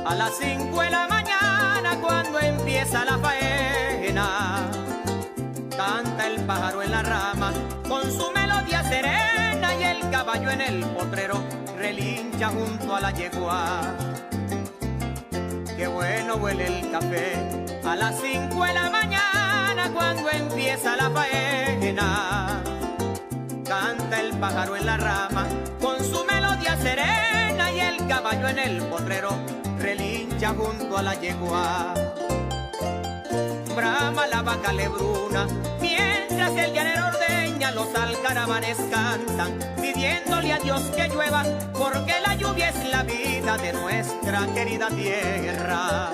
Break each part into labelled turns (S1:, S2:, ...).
S1: A las 5 de la mañana cuando empieza la faena, canta el pájaro en la rama con su melodía serena y el caballo en el potrero relincha junto a la yegua. Qué bueno huele el café a las 5 de la mañana cuando empieza la faena. Canta el pájaro en la rama con su melodía serena y el caballo en el potrero relincha junto a la yegua. Brama la vaca lebruna mientras el llanero ordeña, los alcaravanes cantan pidiéndole a Dios que llueva, porque la lluvia es la vida de nuestra querida tierra.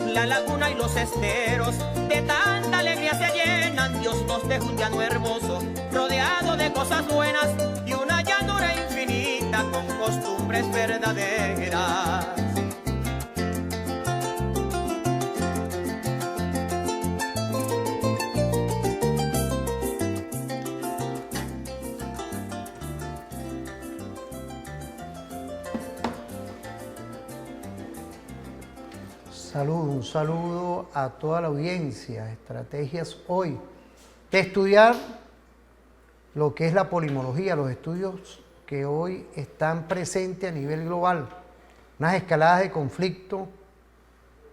S1: La laguna y los esteros de tanta alegría se llenan, Dios nos deja un llano hermoso rodeado de cosas buenas y una llanura infinita con costumbres verdaderas.
S2: Un saludo a toda la audiencia. Estrategias hoy de estudiar lo que es la polimología, los estudios que hoy están presentes a nivel global, unas escaladas de conflicto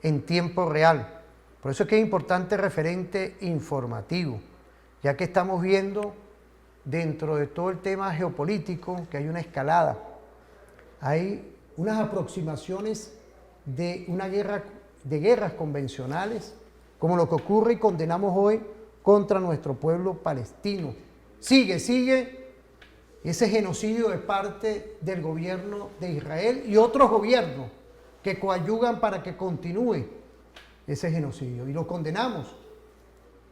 S2: en tiempo real. Por eso es que es importante referente informativo, ya que estamos viendo dentro de todo el tema geopolítico que hay una escalada, hay unas aproximaciones de una guerra, de guerras convencionales, como lo que ocurre y condenamos hoy contra nuestro pueblo palestino. Sigue ese genocidio de parte del gobierno de Israel y otros gobiernos que coadyuvan para que continúe ese genocidio, y lo condenamos.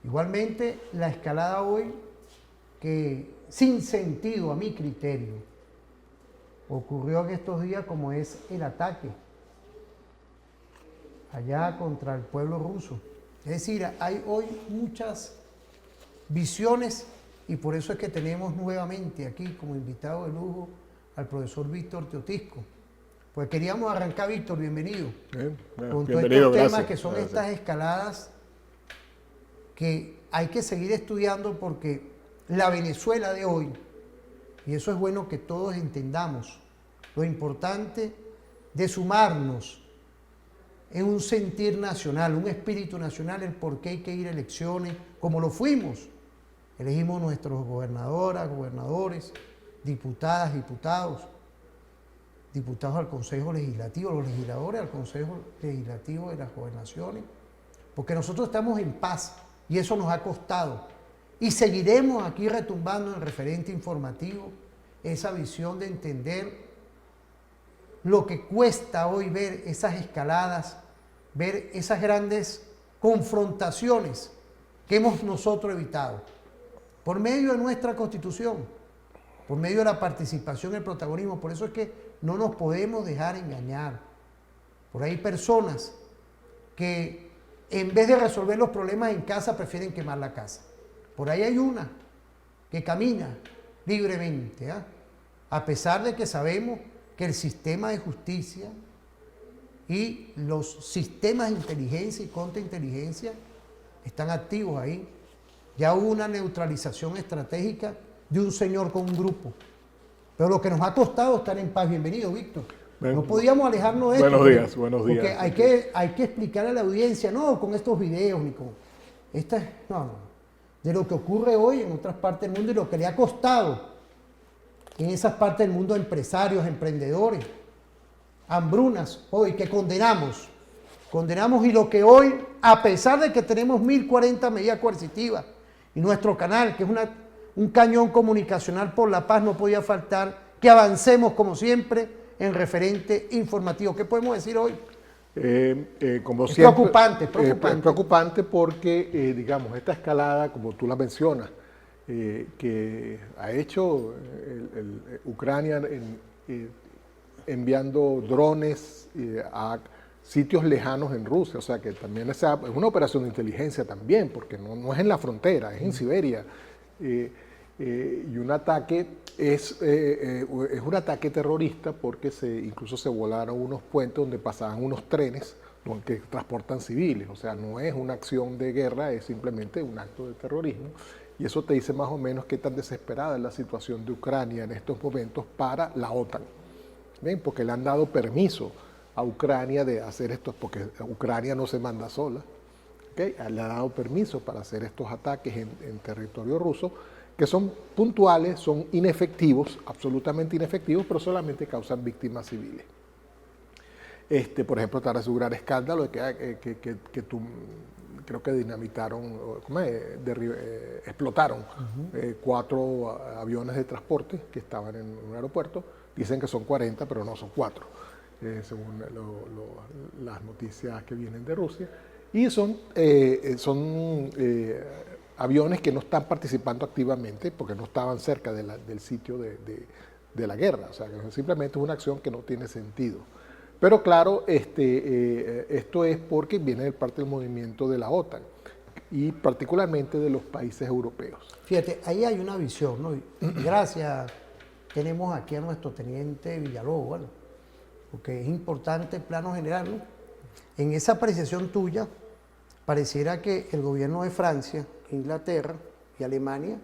S2: Igualmente, la escalada hoy, que sin sentido a mi criterio, ocurrió en estos días, como es el ataque allá contra el pueblo ruso. Es decir, hay hoy muchas visiones, y por eso es que tenemos nuevamente aquí como invitado de lujo al profesor Víctor Teotisco. Pues queríamos arrancar, Víctor, bienvenido. Con todos estos temas que son estas escaladas que hay que seguir estudiando, porque la Venezuela de hoy, y eso es bueno que todos entendamos, lo importante de sumarnos en un sentir nacional, un espíritu nacional, el por qué hay que ir a elecciones, como lo fuimos. Elegimos nuestros gobernadoras, gobernadores, diputadas, diputados al Consejo Legislativo, los legisladores al Consejo Legislativo de las gobernaciones, porque nosotros estamos en paz y eso nos ha costado. Y seguiremos aquí retumbando en el referente informativo esa visión de entender lo que cuesta hoy ver esas escaladas, ver esas grandes confrontaciones que hemos nosotros evitado por medio de nuestra Constitución, por medio de la participación y el protagonismo. Por eso es que no nos podemos dejar engañar. Por ahí hay personas que en vez de resolver los problemas en casa prefieren quemar la casa. Por ahí hay una que camina libremente, a pesar de que sabemos que el sistema de justicia y los sistemas de inteligencia y contrainteligencia están activos ahí. Ya hubo una neutralización estratégica de un señor con un grupo. Pero lo que nos ha costado estar en paz. Bienvenido, Víctor. No podíamos alejarnos de esto.
S3: Buenos días.
S2: Porque hay que explicar a la audiencia, no con estos videos, ni con... de lo que ocurre hoy en otras partes del mundo y lo que le ha costado en esas partes del mundo a empresarios, emprendedores, hambrunas, hoy que condenamos, y lo que hoy, a pesar de que tenemos 1040 medidas coercitivas, y nuestro canal, que es un cañón comunicacional por la paz, no podía faltar que avancemos como siempre en referente informativo. ¿Qué podemos decir hoy?
S3: Como
S2: es
S3: siempre,
S2: preocupante
S3: porque, digamos, esta escalada, como tú la mencionas, que ha hecho Ucrania enviando drones a sitios lejanos en Rusia, o sea que también es una operación de inteligencia también, porque no es en la frontera, es en Siberia. Y un ataque es un ataque terrorista porque incluso se volaron unos puentes donde pasaban unos trenes que transportan civiles. O sea, no es una acción de guerra, es simplemente un acto de terrorismo. Y eso te dice más o menos qué tan desesperada es la situación de Ucrania en estos momentos para la OTAN. ¿Ven? Porque le han dado permiso a Ucrania de hacer esto, porque Ucrania no se manda sola. ¿Okay? Le ha dado permiso para hacer estos ataques en territorio ruso, que son puntuales, son inefectivos, absolutamente inefectivos, pero solamente causan víctimas civiles. Por ejemplo, está su gran escándalo de que creo que dinamitaron, explotaron 4 aviones de transporte que estaban en un aeropuerto. Dicen que son 40, pero no son 4, según las noticias que vienen de Rusia. Y son aviones que no están participando activamente porque no estaban cerca del sitio de la guerra. O sea, que simplemente es una acción que no tiene sentido. Pero claro, esto es porque viene de parte del movimiento de la OTAN y particularmente de los países europeos.
S2: Fíjate, ahí hay una visión, ¿no? Gracias, tenemos aquí a nuestro teniente Villalobos, ¿vale? Porque es importante el plano general, ¿no? En esa apreciación tuya, pareciera que el gobierno de Francia, Inglaterra y Alemania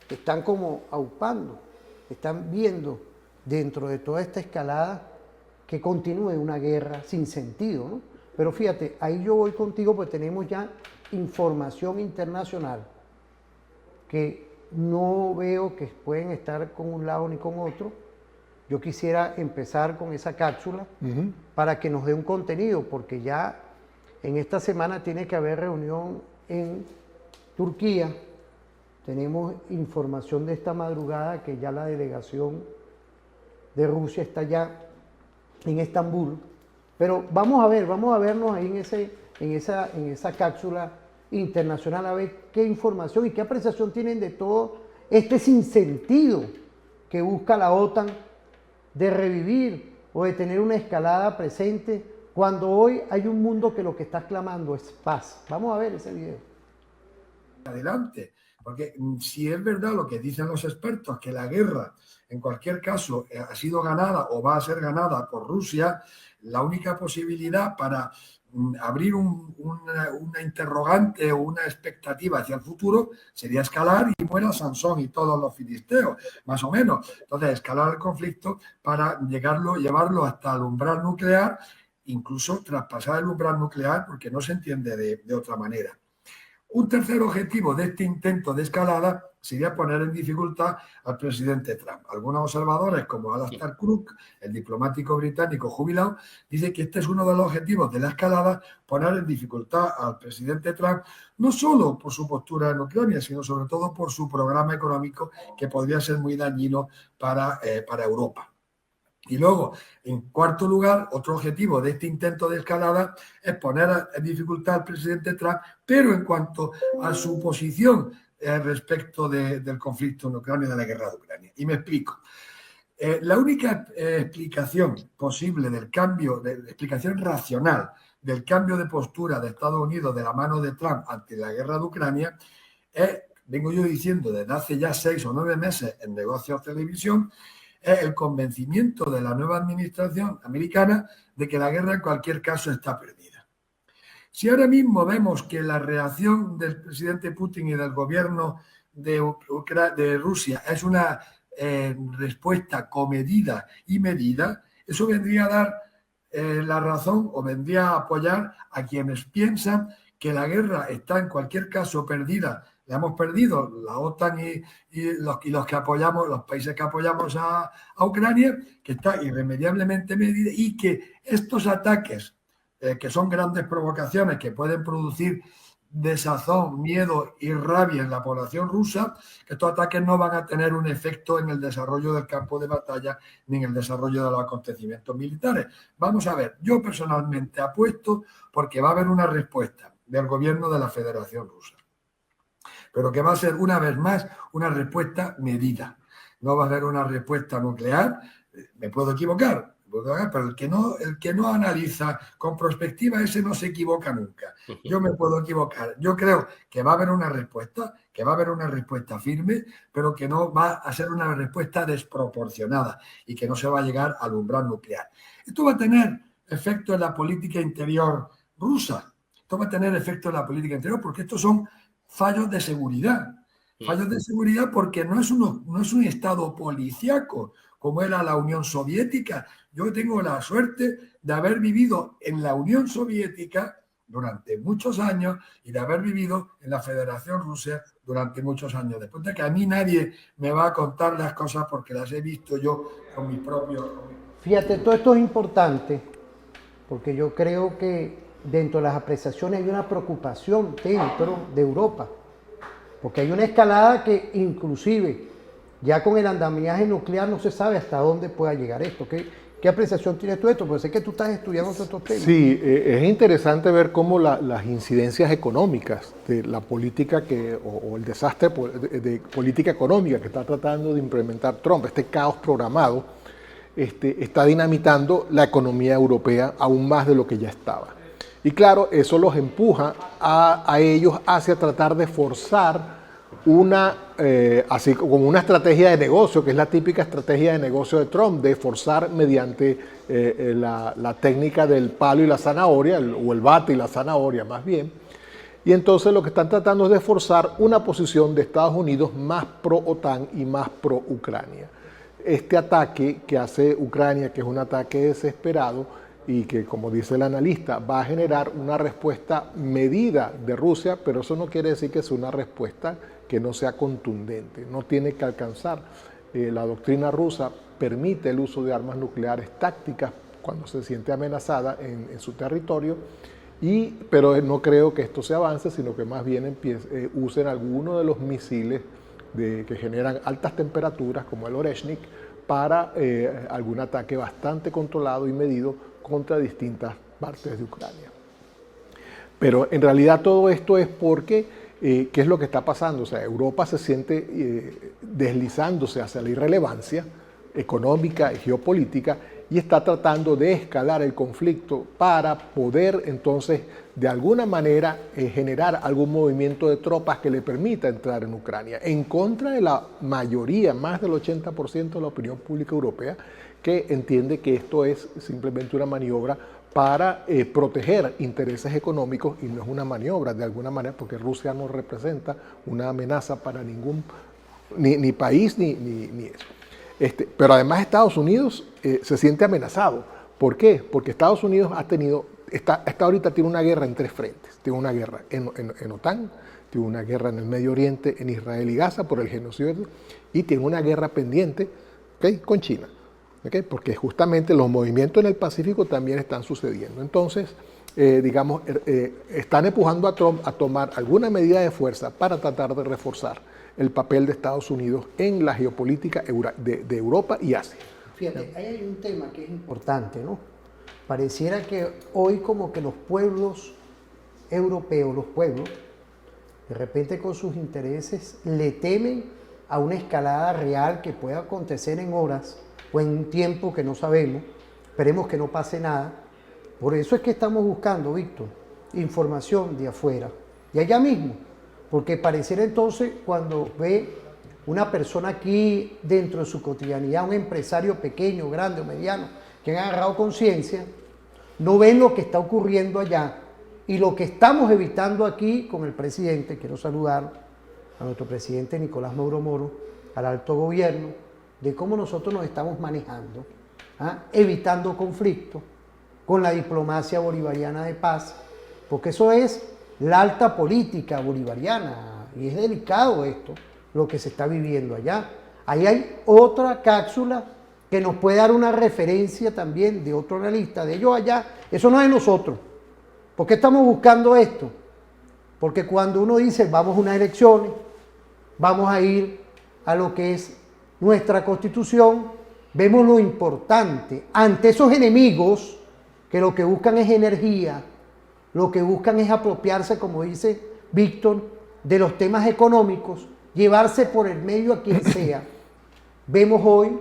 S2: están como aupando, están viendo dentro de toda esta escalada que continúe una guerra sin sentido, ¿no? Pero fíjate, ahí yo voy contigo porque tenemos ya información internacional que no veo que pueden estar con un lado ni con otro. Yo quisiera empezar con esa cápsula para que nos dé un contenido, porque ya en esta semana tiene que haber reunión en Turquía. Tenemos información de esta madrugada que ya la delegación de Rusia está ya en Estambul, pero vamos a vernos ahí en esa cápsula internacional a ver qué información y qué apreciación tienen de todo este sinsentido que busca la OTAN de revivir o de tener una escalada presente cuando hoy hay un mundo que lo que está clamando es paz. Vamos a ver ese video.
S4: Adelante, porque si es verdad lo que dicen los expertos, que la guerra en cualquier caso ha sido ganada o va a ser ganada por Rusia, la única posibilidad para abrir una interrogante o una expectativa hacia el futuro sería escalar y muera Sansón y todos los filisteos, más o menos. Entonces, escalar el conflicto para llevarlo hasta el umbral nuclear, incluso traspasar el umbral nuclear, porque no se entiende de otra manera. Un tercer objetivo de este intento de escalada sería poner en dificultad al presidente Trump. Algunos observadores, como Alastair Crooke, el diplomático británico jubilado, dice que este es uno de los objetivos de la escalada, poner en dificultad al presidente Trump, no solo por su postura en Ucrania, sino sobre todo por su programa económico, que podría ser muy dañino para Europa. Y luego, en cuarto lugar, otro objetivo de este intento de escalada es poner en dificultad al presidente Trump, pero en cuanto a su posición respecto del conflicto en Ucrania y de la guerra de Ucrania. Y me explico. La única explicación posible del cambio, explicación racional del cambio de postura de Estados Unidos de la mano de Trump ante la guerra de Ucrania es, vengo yo diciendo desde hace ya 6 o 9 meses en Negocios Televisión, es el convencimiento de la nueva administración americana de que la guerra en cualquier caso está perdida. Si ahora mismo vemos que la reacción del presidente Putin y del gobierno de Rusia es una respuesta comedida y medida, eso vendría a dar la razón o vendría a apoyar a quienes piensan que la guerra está en cualquier caso perdida. La hemos perdido la OTAN y los que apoyamos, los países que apoyamos a Ucrania, que está irremediablemente perdida, y que estos ataques, que son grandes provocaciones que pueden producir desazón, miedo y rabia en la población rusa, que estos ataques no van a tener un efecto en el desarrollo del campo de batalla ni en el desarrollo de los acontecimientos militares. Vamos a ver, yo personalmente apuesto porque va a haber una respuesta del gobierno de la Federación Rusa, pero que va a ser una vez más una respuesta medida. No va a ser una respuesta nuclear, me puedo equivocar, pero el que no analiza con perspectiva, ese no se equivoca nunca. Yo me puedo equivocar. Yo creo que va a haber una respuesta, firme, pero que no va a ser una respuesta desproporcionada y que no se va a llegar al umbral nuclear. Esto va a tener efecto en la política interior rusa. Esto va a tener efecto en la política interior porque estos son fallos de seguridad. Fallos de seguridad porque no es un estado policíaco como era la Unión Soviética. Yo tengo la suerte de haber vivido en la Unión Soviética durante muchos años y de haber vivido en la Federación Rusa durante muchos años. Después de que a mí nadie me va a contar las cosas porque las he visto yo con mis propios...
S2: Fíjate, todo esto es importante porque yo creo que dentro de las apreciaciones hay una preocupación dentro de Europa. Porque hay una escalada que inclusive ya con el andamiaje nuclear no se sabe hasta dónde pueda llegar esto. ¿Qué apreciación tienes tú de esto? Porque sé que tú estás estudiando estos temas.
S3: Sí, es interesante ver cómo las incidencias económicas de la política o el desastre de política económica que está tratando de implementar Trump, este caos programado, está dinamitando la economía europea aún más de lo que ya estaba. Y claro, eso los empuja a ellos hacia tratar de forzar así como una estrategia de negocio, que es la típica estrategia de negocio de Trump, de forzar mediante la técnica del palo y la zanahoria, o el bate y la zanahoria más bien. Y entonces lo que están tratando es de forzar una posición de Estados Unidos más pro-OTAN y más pro-Ucrania. Este ataque que hace Ucrania, que es un ataque desesperado, y que, como dice el analista, va a generar una respuesta medida de Rusia, pero eso no quiere decir que sea una respuesta que no sea contundente, no tiene que alcanzar. La doctrina rusa permite el uso de armas nucleares tácticas cuando se siente amenazada en su territorio, pero no creo que esto se avance, sino que más bien usen alguno de los misiles que generan altas temperaturas, como el Oreshnik, para algún ataque bastante controlado y medido contra distintas partes de Ucrania. Pero en realidad todo esto es porque, ¿qué es lo que está pasando? O sea, Europa se siente deslizándose hacia la irrelevancia económica y geopolítica y está tratando de escalar el conflicto para poder entonces de alguna manera generar algún movimiento de tropas que le permita entrar en Ucrania, en contra de la mayoría, más del 80% de la opinión pública europea, que entiende que esto es simplemente una maniobra para proteger intereses económicos y no es una maniobra de alguna manera, porque Rusia no representa una amenaza para ningún ni país ni eso. Pero además Estados Unidos se siente amenazado. ¿Por qué? Porque Estados Unidos hasta ahorita tiene una guerra en tres frentes. Tiene una guerra en OTAN, tiene una guerra en el Medio Oriente, en Israel y Gaza por el genocidio, y tiene una guerra pendiente, ¿okay?, con China. ¿Okay? Porque justamente los movimientos en el Pacífico también están sucediendo. Entonces, están empujando a Trump a tomar alguna medida de fuerza para tratar de reforzar el papel de Estados Unidos en la geopolítica de Europa y Asia.
S2: Fíjate, ahí hay un tema que es importante, ¿no? Pareciera que hoy como que los pueblos europeos, de repente con sus intereses, le temen a una escalada real que pueda acontecer en horas o en un tiempo que no sabemos. Esperemos que no pase nada. Por eso es que estamos buscando, Víctor, información de afuera y allá mismo, porque pareciera entonces cuando ve una persona aquí dentro de su cotidianidad, un empresario pequeño, grande o mediano, que han agarrado conciencia, no ven lo que está ocurriendo allá y lo que estamos evitando aquí con el presidente. Quiero saludar a nuestro presidente Nicolás Maduro Moro, al alto gobierno, de cómo nosotros nos estamos manejando, evitando conflictos con la diplomacia bolivariana de paz, porque eso es la alta política bolivariana y es delicado esto, lo que se está viviendo allá. Ahí hay otra cápsula que nos puede dar una referencia también de otro analista, de ellos allá. Eso no es de nosotros. ¿Por qué estamos buscando esto? Porque cuando uno dice vamos a unas elecciones, vamos a ir a lo que es nuestra Constitución, vemos lo importante ante esos enemigos que lo que buscan es energía, lo que buscan es apropiarse, como dice Víctor, de los temas económicos, llevarse por el medio a quien sea. Vemos hoy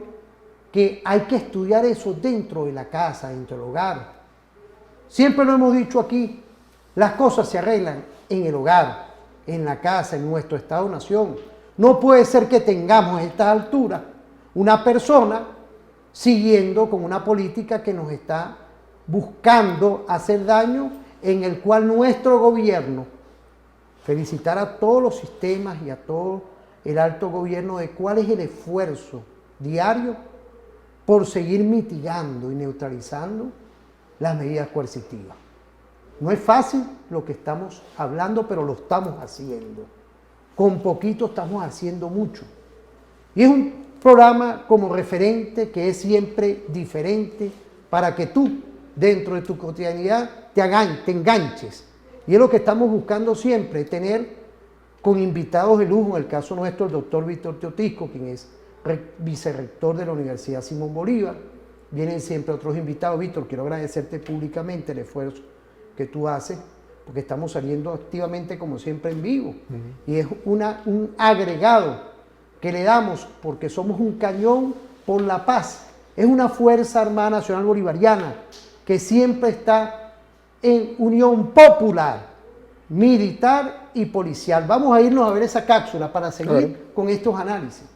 S2: que hay que estudiar eso dentro de la casa, dentro del hogar. Siempre lo hemos dicho aquí, las cosas se arreglan en el hogar, en la casa, en nuestro Estado-nación. No puede ser que tengamos a esta altura una persona siguiendo con una política que nos está buscando hacer daño, en el cual nuestro gobierno, felicitar a todos los sistemas y a todo el alto gobierno de cuál es el esfuerzo diario por seguir mitigando y neutralizando las medidas coercitivas. No es fácil lo que estamos hablando, pero lo estamos haciendo. Con poquito estamos haciendo mucho. Y es un programa como referente que es siempre diferente para que tú, dentro de tu cotidianidad, te enganches. Y es lo que estamos buscando siempre, tener con invitados de lujo, en el caso nuestro, el doctor Víctor Teotisco, quien es vicerrector de la Universidad Simón Bolívar. Vienen siempre otros invitados. Víctor, quiero agradecerte públicamente el esfuerzo que tú haces, porque estamos saliendo activamente, como siempre, en vivo. Y es un agregado que le damos, porque somos un cañón por la paz. Es una Fuerza Armada Nacional Bolivariana que siempre está en unión popular, militar y policial. Vamos a irnos a ver esa cápsula para seguir con estos análisis.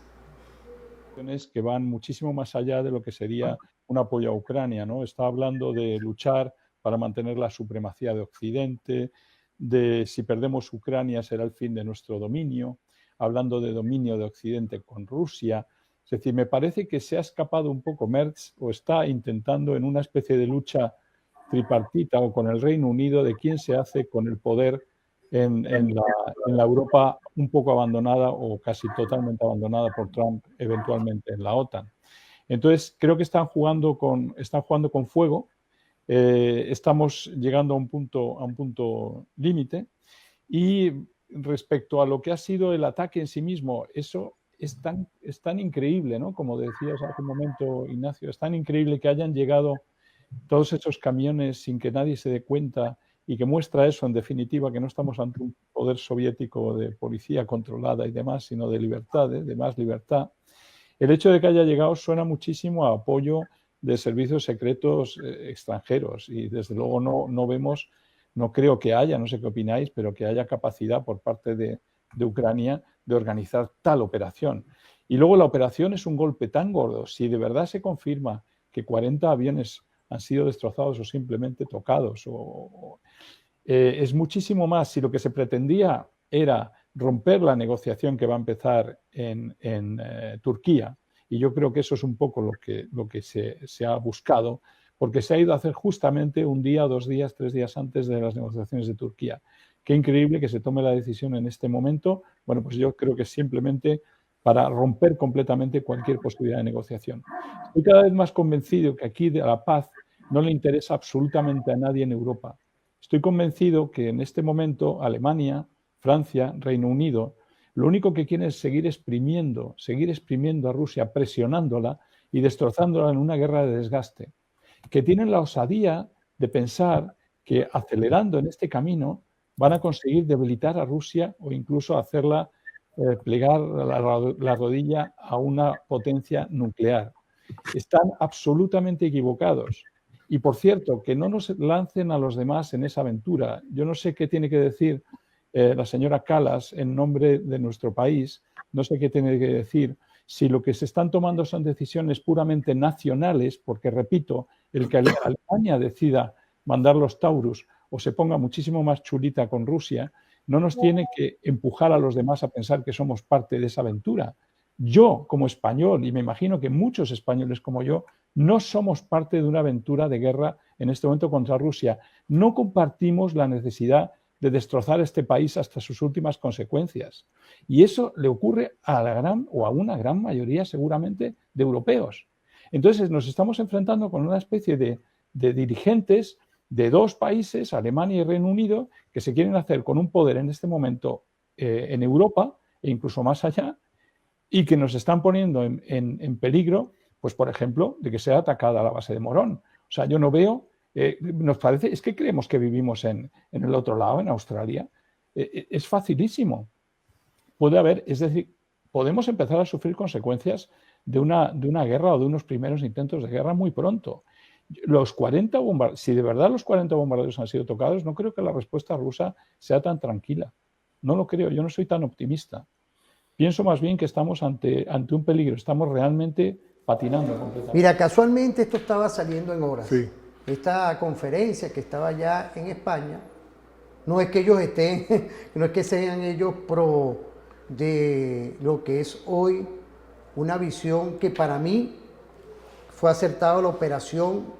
S5: Que van muchísimo más allá de lo que sería un apoyo a Ucrania, ¿no? Está hablando de luchar para mantener la supremacía de Occidente, de si perdemos Ucrania será el fin de nuestro dominio, hablando de dominio de Occidente con Rusia. Es decir, me parece que se ha escapado un poco Merz, o está intentando en una especie de lucha tripartita o con el Reino Unido de quién se hace con el poder en la Europa un poco abandonada o casi totalmente abandonada por Trump, eventualmente en la OTAN. Entonces, creo que están jugando con fuego. Estamos llegando a un punto límite. Y respecto a lo que ha sido el ataque en sí mismo, eso es tan increíble, ¿no? Como decías hace un momento, Ignacio, es tan increíble que hayan llegado todos esos camiones sin que nadie se dé cuenta, y que muestra eso, en definitiva, que no estamos ante un poder soviético de policía controlada y demás, sino de libertad, de más libertad. El hecho de que haya llegado suena muchísimo a apoyo de servicios secretos extranjeros, y desde luego no vemos, no creo que haya, no sé qué opináis, pero que haya capacidad por parte de Ucrania de organizar tal operación. Y luego la operación es un golpe tan gordo. Si de verdad se confirma que 40 aviones han sido destrozados o simplemente tocados, es muchísimo más. Si lo que se pretendía era romper la negociación que va a empezar en Turquía, y yo creo que eso es un poco lo que se ha buscado, porque se ha ido a hacer justamente un día, 2 días, 3 días antes de las negociaciones de Turquía. Qué increíble que se tome la decisión en este momento. Bueno, pues yo creo que es simplemente para romper completamente cualquier posibilidad de negociación. Estoy cada vez más convencido que aquí de la paz no le interesa absolutamente a nadie en Europa. Estoy convencido que en este momento Alemania, Francia, Reino Unido, lo único que quieren es seguir exprimiendo a Rusia, presionándola y destrozándola en una guerra de desgaste. Que tienen la osadía de pensar que acelerando en este camino van a conseguir debilitar a Rusia o incluso hacerla plegar la rodilla a una potencia nuclear. Están absolutamente equivocados. Y, por cierto, que no nos lancen a los demás en esa aventura. Yo no sé qué tiene que decir la señora Kallas en nombre de nuestro país, no sé qué tiene que decir. Si lo que se están tomando son decisiones puramente nacionales, porque, repito, el que Alemania decida mandar los Taurus o se ponga muchísimo más chulita con Rusia, no nos tiene que empujar a los demás a pensar que somos parte de esa aventura. Yo, como español, y me imagino que muchos españoles como yo, no somos parte de una aventura de guerra en este momento contra Rusia. No compartimos la necesidad de destrozar este país hasta sus últimas consecuencias. Y eso le ocurre a una gran mayoría, seguramente, de europeos. Entonces, nos estamos enfrentando con una especie de dirigentes de 2 países, Alemania y Reino Unido, que se quieren hacer con un poder en este momento en Europa e incluso más allá, y que nos están poniendo en peligro, pues por ejemplo, de que sea atacada la base de Morón. O sea, yo no veo, nos parece, es que creemos que vivimos en el otro lado, en Australia. Es facilísimo. Puede haber, es decir, podemos empezar a sufrir consecuencias de una guerra o de unos primeros intentos de guerra muy pronto. Si de verdad los 40 bombarderos han sido tocados, no creo que la respuesta rusa sea tan tranquila. No lo creo, yo no soy tan optimista. Pienso más bien que estamos ante un peligro, estamos realmente patinando completamente.
S2: Mira, casualmente esto estaba saliendo en horas.
S3: Sí.
S2: Esta conferencia que estaba ya en España, no es que ellos estén, no es que sean ellos pro de lo que es hoy una visión que para mí fue acertada la operación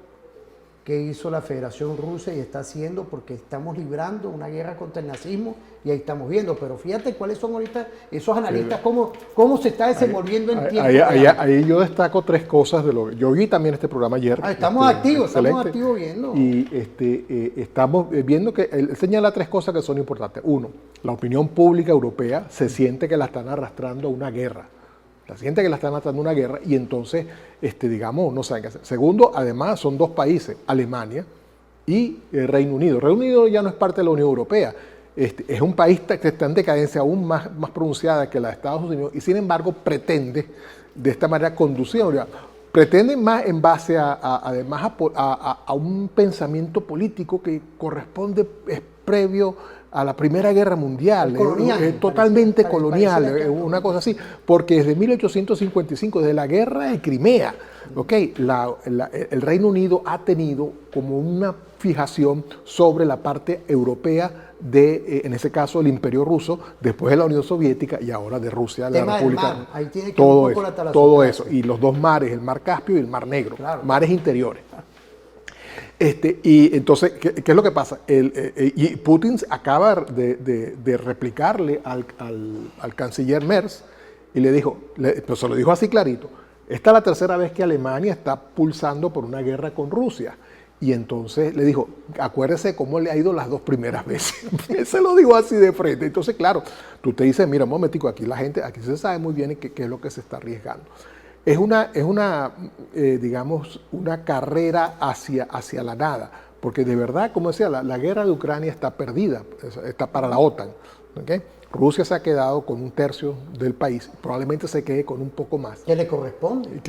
S2: que hizo la Federación Rusa y está haciendo, porque estamos librando una guerra contra el nazismo y ahí estamos viendo. Pero fíjate cuáles son ahorita esos analistas, cómo se está desenvolviendo en tiempo real.
S3: Ahí yo destaco tres cosas de lo yo vi también este programa ayer.
S2: Estamos activos viendo.
S3: Y estamos viendo que él señala tres cosas que son importantes. Uno, la opinión pública europea se siente que la están arrastrando a una guerra. La siente que la están arrastrando a una guerra y entonces, digamos, no saben qué hacer. Segundo, además, son dos países, Alemania y Reino Unido. Reino Unido ya no es parte de la Unión Europea. Es un país que está en decadencia aún más pronunciada que la de Estados Unidos y, sin embargo, pretende de esta manera conducir. Pretende más en base además a un pensamiento político que corresponde, es previo a la Primera Guerra Mundial, totalmente colonial, una cosa así, porque desde 1855, desde la Guerra de Crimea, el Reino Unido ha tenido como una fijación sobre la parte europea en ese caso, el Imperio Ruso, después de la Unión Soviética y ahora de Rusia, la República.
S2: Ahí tiene que todo
S3: eso, y los dos mares, el Mar Caspio y el Mar Negro, mares interiores. Y entonces, ¿qué es lo que pasa? Y Putin acaba de replicarle al canciller Merz y le dijo, pero se lo dijo así clarito, esta es la tercera vez que Alemania está pulsando por una guerra con Rusia. Y entonces le dijo, acuérdese cómo le ha ido las dos primeras veces. Se lo dijo así de frente. Entonces, claro, tú te dices, mira, un momentico, aquí se sabe muy bien qué es lo que se está arriesgando. Es digamos, una carrera hacia la nada, porque de verdad, como decía, la guerra de Ucrania está perdida, está para la OTAN. ¿Okay? Rusia se ha quedado con un tercio del país, probablemente se quede con un poco más.
S2: ¿Qué le corresponde?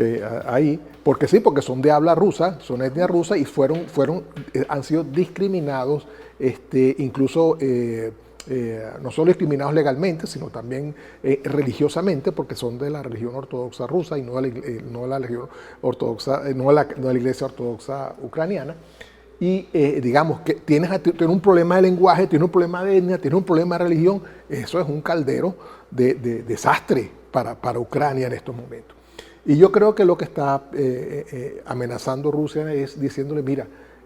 S3: Porque son de habla rusa, son etnia rusa y han sido discriminados, incluso no solo discriminados legalmente, sino también religiosamente, porque son de la religión ortodoxa rusa y no de la religión ortodoxa, no de la iglesia ortodoxa ucraniana. Y digamos que tienes un problema de lenguaje, tienes un problema de etnia, tienes un problema de religión. Eso es un caldero de desastre para Ucrania en estos momentos. Y yo creo que lo que está amenazando Rusia es diciéndole, mira,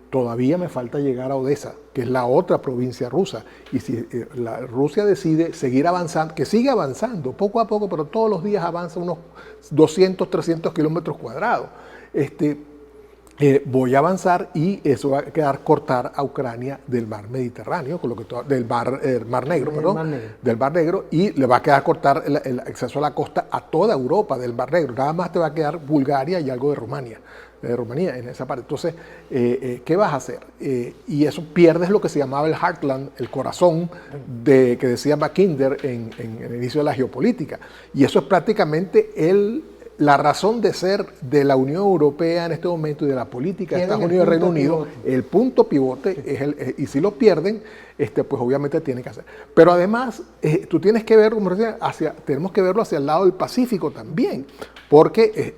S3: todavía me falta llegar a Odessa, que es la otra provincia rusa. Y si Rusia decide seguir avanzando, que sigue avanzando poco a poco, pero todos los días avanza unos 200, 300 kilómetros cuadrados. Voy a avanzar y eso va a quedar cortar a Ucrania del mar Mediterráneo, del mar Negro, y le va a quedar cortar el acceso a la costa a toda Europa del Mar Negro. Nada más te va a quedar Bulgaria y algo de Rumanía en esa parte. Entonces, ¿qué vas a hacer? Y eso pierdes lo que se llamaba el heartland, el corazón que decía Mackinder en el inicio de la geopolítica. Y eso es prácticamente la razón de ser de la Unión Europea en este momento y de la política de Estados Unidos y Reino Unido. El punto pivote y si lo pierden, pues obviamente tienen que hacer. Pero además, tú tienes que ver, tenemos que verlo hacia el lado del Pacífico también, porque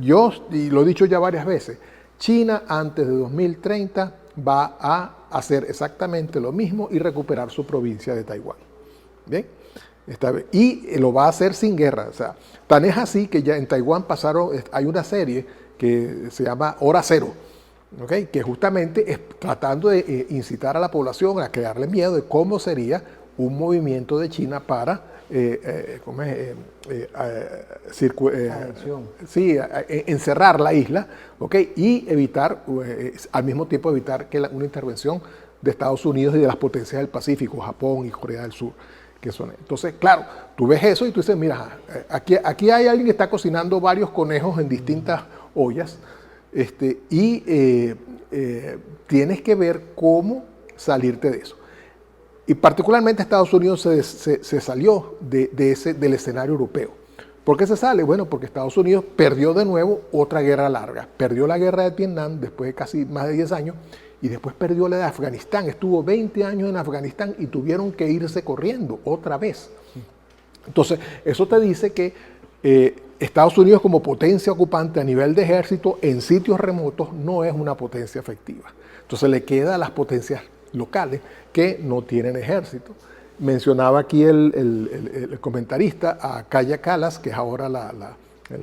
S3: y lo he dicho ya varias veces, China antes de 2030 va a hacer exactamente lo mismo y recuperar su provincia de Taiwán. ¿Bien? Y lo va a hacer sin guerra. O sea, tan es así que ya en Taiwán hay una serie que se llama Hora Cero, ¿okay? Que justamente es tratando de incitar a la población a crearle miedo de cómo sería un movimiento de China para encerrar la isla, ¿okay? Y evitar, al mismo tiempo evitar que una intervención de Estados Unidos y de las potencias del Pacífico, Japón y Corea del Sur. Entonces, claro, tú ves eso y tú dices, mira, aquí hay alguien que está cocinando varios conejos en distintas ollas, y tienes que ver cómo salirte de eso. Y particularmente Estados Unidos se salió del escenario europeo. ¿Por qué se sale? Bueno, porque Estados Unidos perdió de nuevo otra guerra larga. Perdió la guerra de Vietnam después de casi más de 10 años y después perdió la de Afganistán. Estuvo 20 años en Afganistán y tuvieron que irse corriendo otra vez. Entonces, eso te dice que Estados Unidos como potencia ocupante a nivel de ejército en sitios remotos no es una potencia efectiva. Entonces le queda a las potencias locales que no tienen ejército. Mencionaba aquí el comentarista a Kaja Kallas, que es ahora la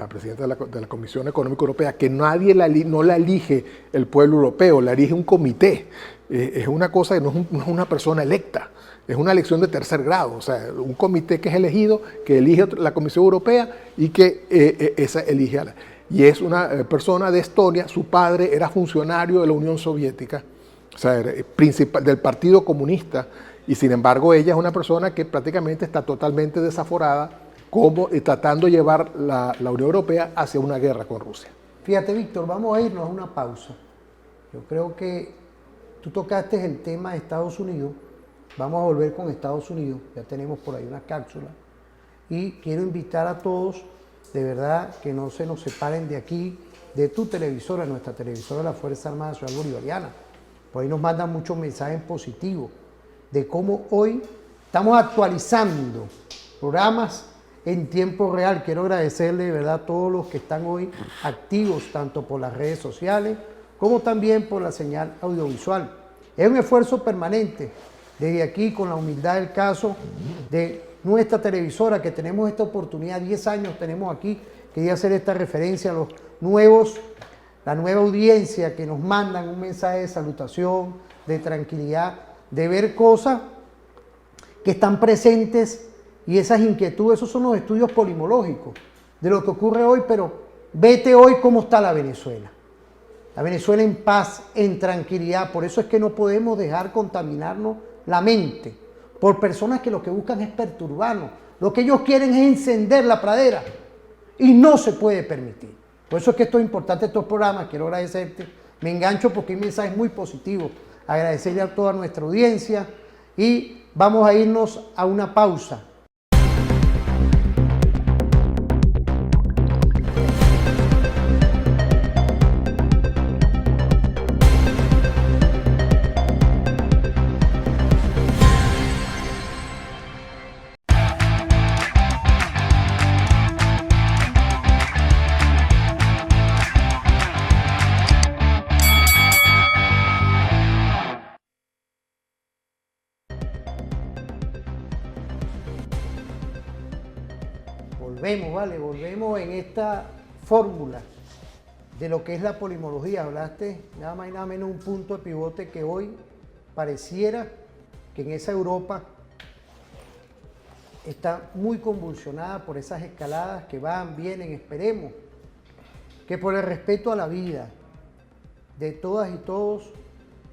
S3: presidenta de la Comisión Económica Europea, que no la elige el pueblo europeo, la elige un comité. Es una cosa que no es una persona electa. Es una elección de tercer grado, o sea, un comité que es elegido, que elige la Comisión Europea y que esa elige a la... Y es una persona de Estonia, su padre era funcionario de la Unión Soviética, o sea, del Partido Comunista, y sin embargo ella es una persona que prácticamente está totalmente desaforada, como tratando de llevar la Unión Europea hacia una guerra con Rusia.
S2: Fíjate, Víctor, vamos a irnos a una pausa. Yo creo que tú tocaste el tema de Estados Unidos. Vamos a volver con Estados Unidos, ya tenemos por ahí una cápsula. Y quiero invitar a todos, de verdad, que no se nos separen de aquí, de tu televisora, nuestra televisora de la Fuerza Armada Nacional Bolivariana. Por ahí nos mandan muchos mensajes positivos de cómo hoy estamos actualizando programas en tiempo real. Quiero agradecerle de verdad a todos los que están hoy activos, tanto por las redes sociales como también por la señal audiovisual. Es un esfuerzo permanente. Desde aquí, con la humildad del caso de nuestra televisora, que tenemos esta oportunidad, 10 años tenemos aquí, quería hacer esta referencia a los nuevos, la nueva audiencia que nos mandan un mensaje de salutación, de tranquilidad, de ver cosas que están presentes y esas inquietudes, esos son los estudios polimológicos de lo que ocurre hoy, pero vete hoy cómo está la Venezuela. La Venezuela en paz, en tranquilidad, por eso es que no podemos dejar contaminarnos la mente por personas que lo que buscan es perturbarnos. Lo que ellos quieren es encender la pradera y no se puede permitir. Por eso es que esto es importante, estos programas. Quiero agradecerte, me engancho porque hay mensajes muy positivos. Agradecerle a toda nuestra audiencia y vamos a irnos a una pausa. Volvemos en esta fórmula de lo que es la polimología. Hablaste nada más y nada menos un punto de pivote que hoy pareciera que en esa Europa está muy convulsionada por esas escaladas que van, vienen. Esperemos que por el respeto a la vida de todas y todos,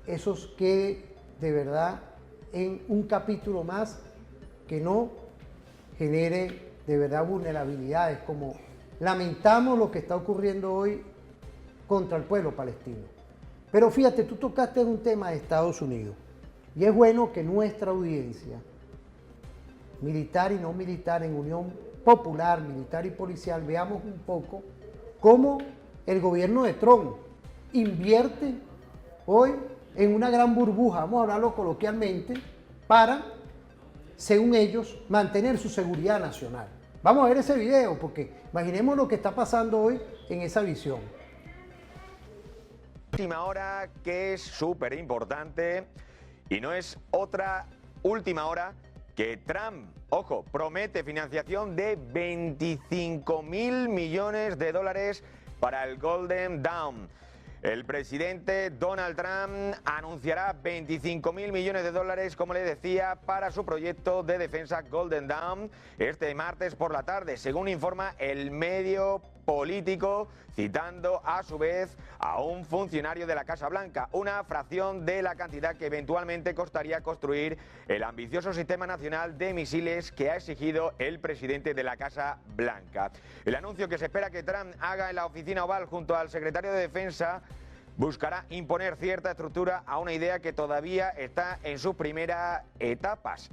S2: esos quede de verdad en un capítulo más que no genere de verdad vulnerabilidades, como lamentamos lo que está ocurriendo hoy contra el pueblo palestino. Pero fíjate, tú tocaste un tema de Estados Unidos y es bueno que nuestra audiencia, militar y no militar, en unión popular, militar y policial, veamos un poco cómo el gobierno de Trump invierte hoy en una gran burbuja, vamos a hablarlo coloquialmente, para, según ellos, mantener su seguridad nacional. Vamos a ver ese video, porque imaginemos lo que está pasando hoy en esa visión.
S6: Última hora que es súper importante y no es otra última hora que Trump, ojo, promete financiación de 25.000 millones de dólares para el Golden Dome. El presidente Donald Trump anunciará 25.000 millones de dólares, como le decía, para su proyecto de defensa Golden Dome este martes por la tarde, según informa el medio político, citando a su vez a un funcionario de la Casa Blanca, una fracción de la cantidad que eventualmente costaría construir el ambicioso sistema nacional de misiles que ha exigido el presidente de la Casa Blanca. El anuncio que se espera que Trump haga en la oficina oval junto al secretario de Defensa buscará imponer cierta estructura a una idea que todavía está en sus primeras etapas.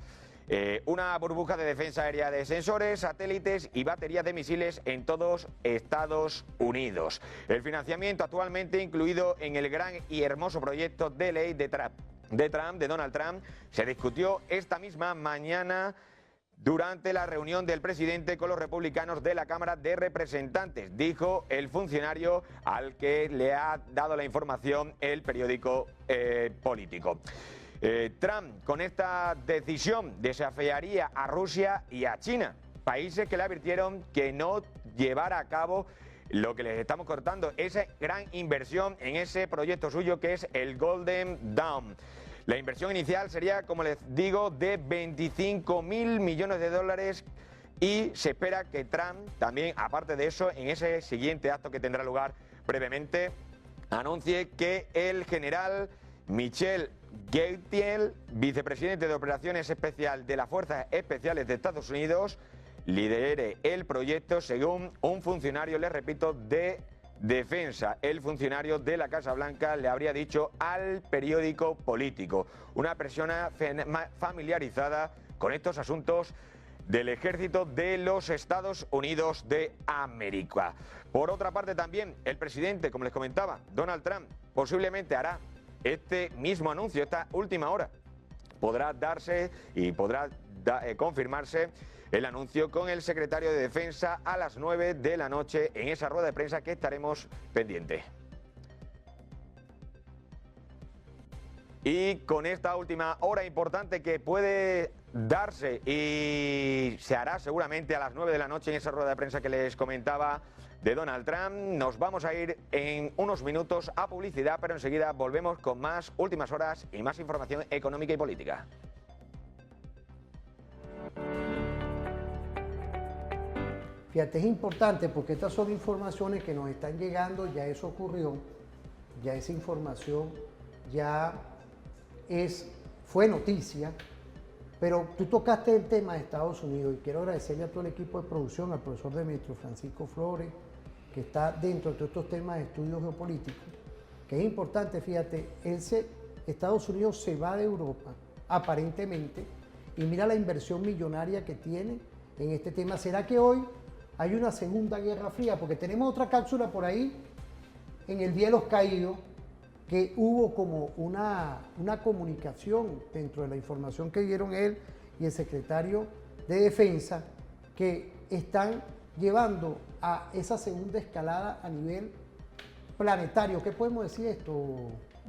S6: una burbuja de defensa aérea de sensores, satélites y baterías de misiles en todos Estados Unidos. El financiamiento actualmente incluido en el gran y hermoso proyecto de ley de Donald Trump, se discutió esta misma mañana durante la reunión del presidente con los republicanos de la Cámara de Representantes, dijo el funcionario al que le ha dado la información el periódico político. Trump, con esta decisión, desafiaría a Rusia y a China, países que le advirtieron que no llevara a cabo lo que les estamos cortando, esa gran inversión en ese proyecto suyo que es el Golden Dome. La inversión inicial sería, como les digo, de 25.000 millones de dólares y se espera que Trump también, aparte de eso, en ese siguiente acto que tendrá lugar brevemente, anuncie que el general Michel Gautier, vicepresidente de Operaciones Especiales de las Fuerzas Especiales de Estados Unidos, lidere el proyecto según un funcionario, les repito, de Defensa. El funcionario de la Casa Blanca le habría dicho al periódico político, una persona familiarizada con estos asuntos del ejército de los Estados Unidos de América. Por otra parte también, el presidente, como les comentaba, Donald Trump, posiblemente hará este mismo anuncio, esta última hora. Podrá darse y podrá confirmarse el anuncio con el secretario de Defensa a las 9 de la noche en esa rueda de prensa que estaremos pendientes. Y con esta última hora importante que puede darse y se hará seguramente a las 9 de la noche en esa rueda de prensa que les comentaba de Donald Trump, nos vamos a ir en unos minutos a publicidad, pero enseguida volvemos con más últimas horas y más información económica y política.
S2: Fíjate, es importante porque estas son informaciones que nos están llegando, ya eso ocurrió, ya esa información ya fue noticia, pero tú tocaste el tema de Estados Unidos y quiero agradecerle a todo el equipo de producción, al profesor Demetrio Francisco Flores, que está dentro de todos estos temas de estudios geopolíticos, que es importante, fíjate, Estados Unidos se va de Europa, aparentemente, y mira la inversión millonaria que tiene en este tema. ¿Será que hoy hay una segunda guerra fría? Porque tenemos otra cápsula por ahí, en el Día de los Caídos, que hubo como una comunicación dentro de la información que dieron él y el secretario de Defensa, que están llevando a esa segunda escalada a nivel planetario. ¿Qué podemos decir de esto?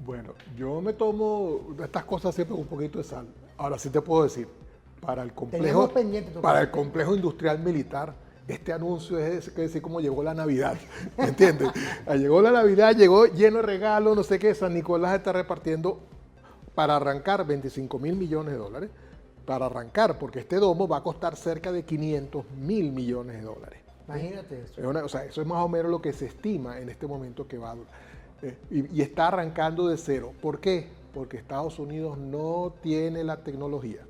S3: Bueno, yo me tomo estas cosas siempre con un poquito de sal. Ahora sí te puedo decir, para el complejo industrial militar, este anuncio es decir cómo llegó la Navidad, ¿me entiendes? Llegó la Navidad, llegó lleno de regalos, no sé qué, San Nicolás está repartiendo para arrancar 25.000 millones de dólares, para arrancar, porque este domo va a costar cerca de 500.000 millones de dólares.
S2: Imagínate eso.
S3: Eso es más o menos lo que se estima en este momento que va a durar. Y está arrancando de cero. ¿Por qué? Porque Estados Unidos no tiene la tecnología.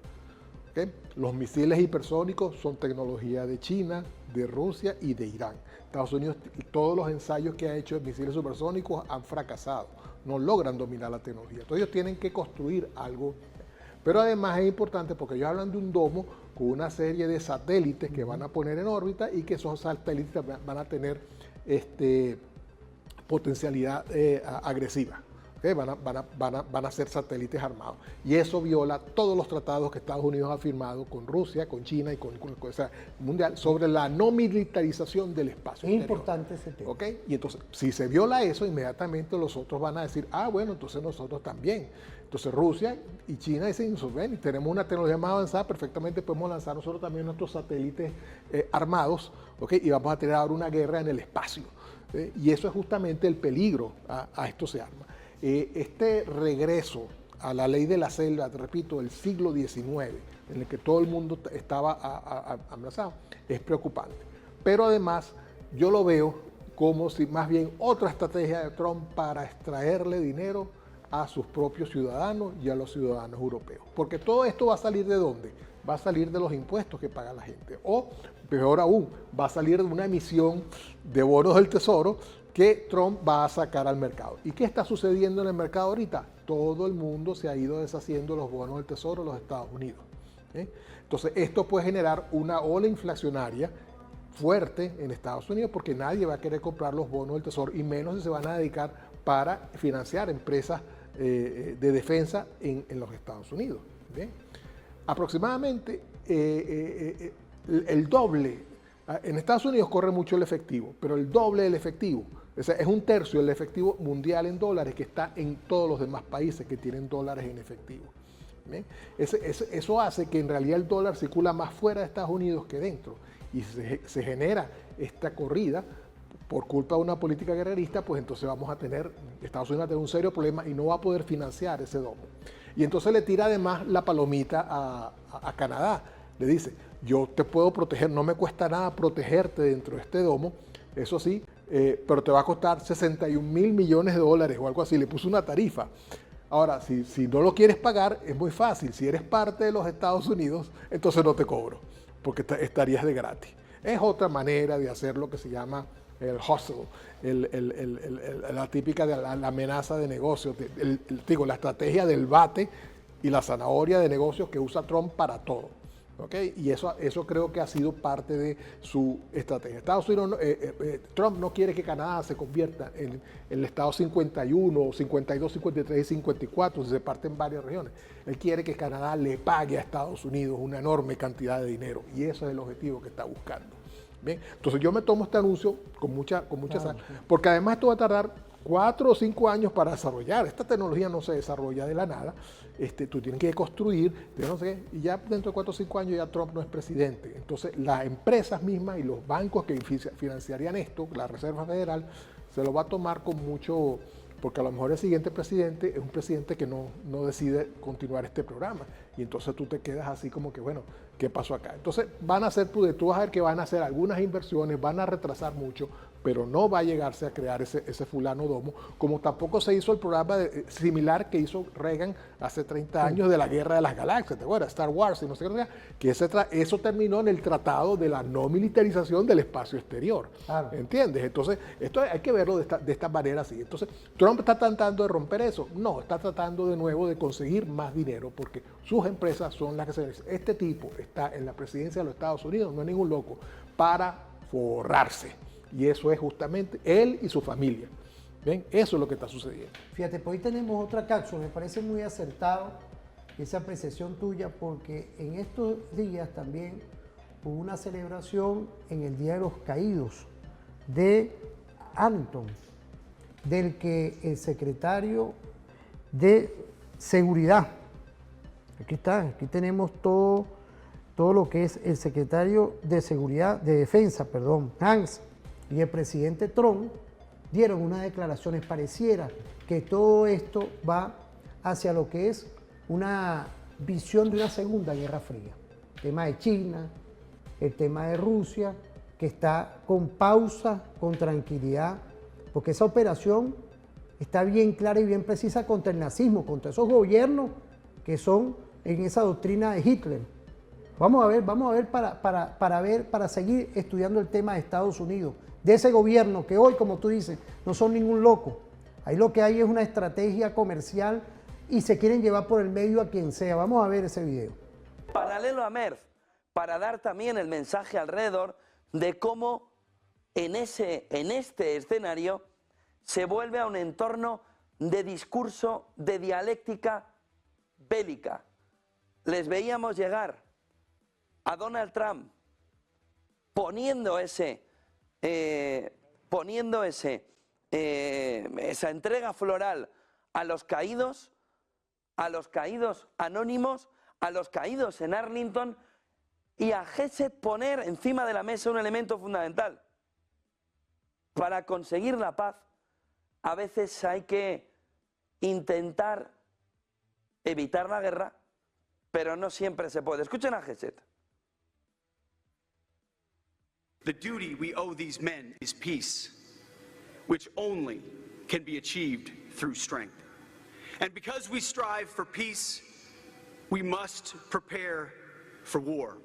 S3: ¿Okay? Los misiles hipersónicos son tecnología de China, de Rusia y de Irán. Estados Unidos, todos los ensayos que ha hecho de misiles supersónicos han fracasado, no logran dominar la tecnología. Entonces ellos tienen que construir algo. Pero además es importante porque ellos hablan de un domo con una serie de satélites que van a poner en órbita y que esos satélites van a tener potencialidad agresiva. ¿Okay? Van a ser satélites armados. Y eso viola todos los tratados que Estados Unidos ha firmado con Rusia, con China y con mundial sobre la no militarización del espacio.
S2: Es importante ese tema.
S3: ¿Okay? Y entonces, si se viola eso, inmediatamente los otros van a decir, bueno, entonces nosotros también. Entonces Rusia y China dicen, ven, tenemos una tecnología más avanzada, perfectamente podemos lanzar nosotros también nuestros satélites armados, ¿okay? Y vamos a tener ahora una guerra en el espacio. Y eso es justamente el peligro a esto se arma. Este regreso a la ley de la selva, te repito, del siglo XIX, en el que todo el mundo estaba amenazado, es preocupante. Pero además, yo lo veo como si más bien otra estrategia de Trump para extraerle dinero a sus propios ciudadanos y a los ciudadanos europeos. Porque todo esto va a salir ¿de dónde? Va a salir de los impuestos que paga la gente. O, peor aún, va a salir de una emisión de bonos del Tesoro que Trump va a sacar al mercado. ¿Y qué está sucediendo en el mercado ahorita? Todo el mundo se ha ido deshaciendo los bonos del Tesoro de los Estados Unidos. Entonces, esto puede generar una ola inflacionaria fuerte en Estados Unidos porque nadie va a querer comprar los bonos del Tesoro y menos si se van a dedicar para financiar empresas de defensa en los Estados Unidos. ¿Bien? Aproximadamente el doble, en Estados Unidos corre mucho el efectivo, pero el doble del efectivo, o sea, es un tercio del efectivo mundial en dólares que está en todos los demás países que tienen dólares en efectivo. Eso hace que en realidad el dólar circula más fuera de Estados Unidos que dentro y se genera esta corrida por culpa de una política guerrerista, pues entonces Estados Unidos va a tener un serio problema y no va a poder financiar ese domo. Y entonces le tira además la palomita a Canadá. Le dice, yo te puedo proteger, no me cuesta nada protegerte dentro de este domo, eso sí, pero te va a costar 61 mil millones de dólares o algo así, le puso una tarifa. Ahora, si no lo quieres pagar, es muy fácil. Si eres parte de los Estados Unidos, entonces no te cobro, porque estarías de gratis. Es otra manera de hacer lo que se llama el hustle, la típica de la amenaza de negocios, la estrategia del bate y la zanahoria de negocios que usa Trump para todo. ¿Okay? Y eso creo que ha sido parte de su estrategia. Estados Unidos, Trump no quiere que Canadá se convierta en el estado 51, 52, 53 y 54, si se parte en varias regiones. Él quiere que Canadá le pague a Estados Unidos una enorme cantidad de dinero y ese es el objetivo que está buscando. ¿Bien? Entonces yo me tomo este anuncio con mucha porque además esto va a tardar 4 o 5 años para desarrollar. Esta tecnología no se desarrolla de la nada. Tú tienes que construir, no sé, y ya dentro de 4 o 5 años ya Trump no es presidente. Entonces las empresas mismas y los bancos que financiarían esto, la Reserva Federal, se lo va a tomar con mucho, porque a lo mejor el siguiente presidente es un presidente que no decide continuar este programa. Y entonces tú te quedas así como que, bueno, ¿qué pasó acá? Entonces van a hacer, tú vas a ver que van a hacer algunas inversiones, van a retrasar mucho, pero no va a llegarse a crear ese fulano domo, como tampoco se hizo el programa similar que hizo Reagan hace 30 años de la Guerra de las Galaxias, ¿te acuerdas? Star Wars y no sé qué, que eso terminó en el tratado de la no militarización del espacio exterior, claro. ¿Entiendes? Entonces, esto hay que verlo de esta manera así. Entonces, ¿Trump está tratando de romper eso? No, está tratando de nuevo de conseguir más dinero, porque sus empresas son las que se dicen. Este tipo está en la presidencia de los Estados Unidos, no es ningún loco, para forrarse. Y eso es justamente él y su familia. ¿Ven? Eso es lo que está sucediendo.
S2: Fíjate, pues hoy tenemos otra cápsula. Me parece muy acertado esa apreciación tuya, porque en estos días también hubo una celebración en el Día de los Caídos de Arlington, del que el secretario de Seguridad, aquí está, aquí tenemos todo lo que es el secretario de Seguridad, de Defensa, perdón, Hans, y el presidente Trump dieron unas declaraciones. Pareciera que todo esto va hacia lo que es una visión de una segunda guerra fría. El tema de China, el tema de Rusia, que está con pausa, con tranquilidad, porque esa operación está bien clara y bien precisa contra el nazismo, contra esos gobiernos que son en esa doctrina de Hitler. Vamos a ver para seguir estudiando el tema de Estados Unidos, de ese gobierno que hoy, como tú dices, no son ningún loco. Ahí lo que hay es una estrategia comercial y se quieren llevar por el medio a quien sea. Vamos a ver ese video.
S7: Paralelo a MERV, para dar también el mensaje alrededor de cómo en este escenario se vuelve a un entorno de discurso, de dialéctica bélica. Les veíamos llegar a Donald Trump poniendo esa entrega floral a los caídos anónimos, a los caídos en Arlington, y a Gesed poner encima de la mesa un elemento fundamental. Para conseguir la paz, a veces hay que intentar evitar la guerra, pero no siempre se puede. Escuchen a Gesed.
S8: The duty we owe these men is peace, which only can be achieved through strength. And because we strive for peace, we must prepare for war.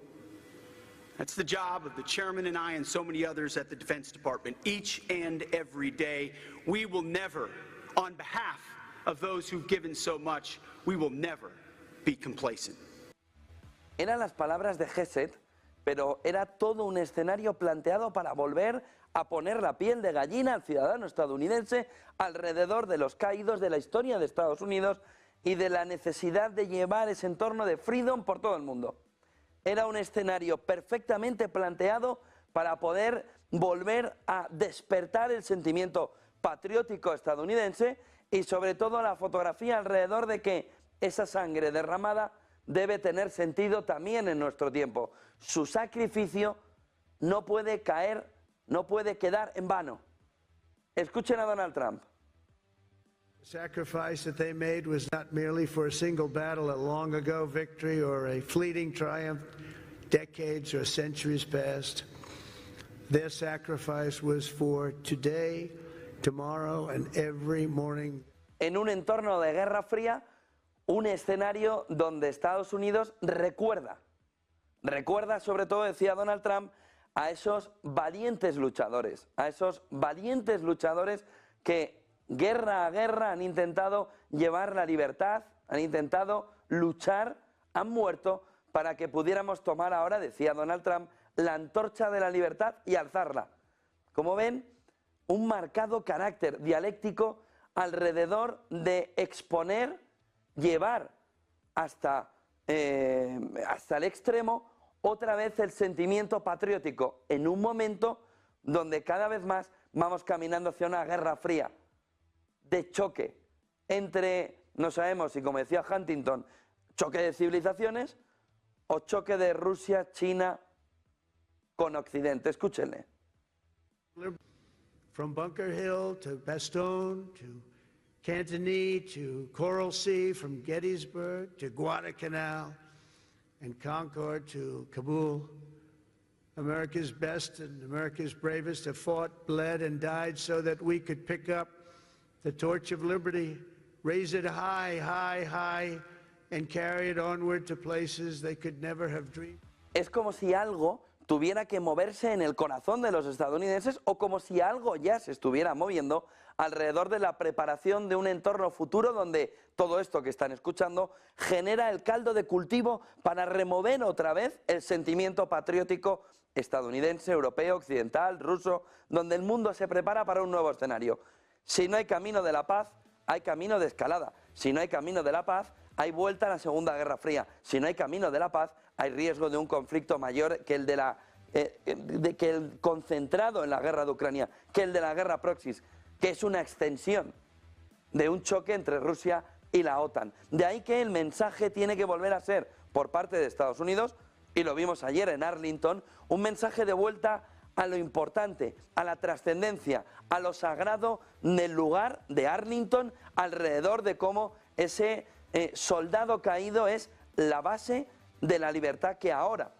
S8: That's the job of the chairman and I and so many others at the Defense Department. Each and every day, we will never, on behalf of those who've given so much, we will never be complacent.
S7: eran las palabras de Geset, pero era todo un escenario planteado para volver a poner la piel de gallina al ciudadano estadounidense alrededor de los caídos de la historia de Estados Unidos y de la necesidad de llevar ese entorno de freedom por todo el mundo. Era un escenario perfectamente planteado para poder volver a despertar el sentimiento patriótico estadounidense y sobre todo la fotografía alrededor de que esa sangre derramada debe tener sentido también en nuestro tiempo. Su sacrificio no puede caer, no puede quedar en vano. Escuchen a Donald Trump.
S9: The sacrifice that they made was not merely for a single battle, a long ago victory, or a fleeting triumph, decades or centuries past. Their sacrifice was for today, tomorrow, and every morning.
S7: En un entorno de Guerra Fría, un escenario donde Estados Unidos recuerda sobre todo, decía Donald Trump, a esos valientes luchadores, que guerra a guerra han intentado llevar la libertad, han intentado luchar, han muerto para que pudiéramos tomar ahora, decía Donald Trump, la antorcha de la libertad y alzarla. Como ven, un marcado carácter dialéctico alrededor de exponer, llevar hasta el extremo otra vez el sentimiento patriótico en un momento donde cada vez más vamos caminando hacia una guerra fría de choque entre, no sabemos si, como decía Huntington, choque de civilizaciones o choque de Rusia, China con Occidente. Escúchenle.
S9: From Bunker Hill to Bastogne to Cantonese to Coral Sea, from Gettysburg to Guadalcanal and Concord to Kabul, America's best and America's bravest have fought, bled, and died so that we could pick up the torch of liberty, raise it high, high, high, and carry it onward to places they could never have dreamed.
S7: Es como si algo tuviera que moverse en el corazón de los estadounidenses o como si algo ya se estuviera moviendo alrededor de la preparación de un entorno futuro donde todo esto que están escuchando genera el caldo de cultivo para remover otra vez el sentimiento patriótico estadounidense, europeo, occidental, ruso, donde el mundo se prepara para un nuevo escenario. Si no hay camino de la paz, hay camino de escalada. Si no hay camino de la paz, hay vuelta a la Segunda Guerra Fría. Si no hay camino de la paz, hay riesgo de un conflicto mayor que el que el concentrado en la guerra de Ucrania, que el de la guerra proxy, que es una extensión de un choque entre Rusia y la OTAN. De ahí que el mensaje tiene que volver a ser, por parte de Estados Unidos, y lo vimos ayer en Arlington, un mensaje de vuelta a lo importante, a la trascendencia, a lo sagrado del lugar de Arlington, alrededor de cómo ese soldado caído es la base de la libertad que ahora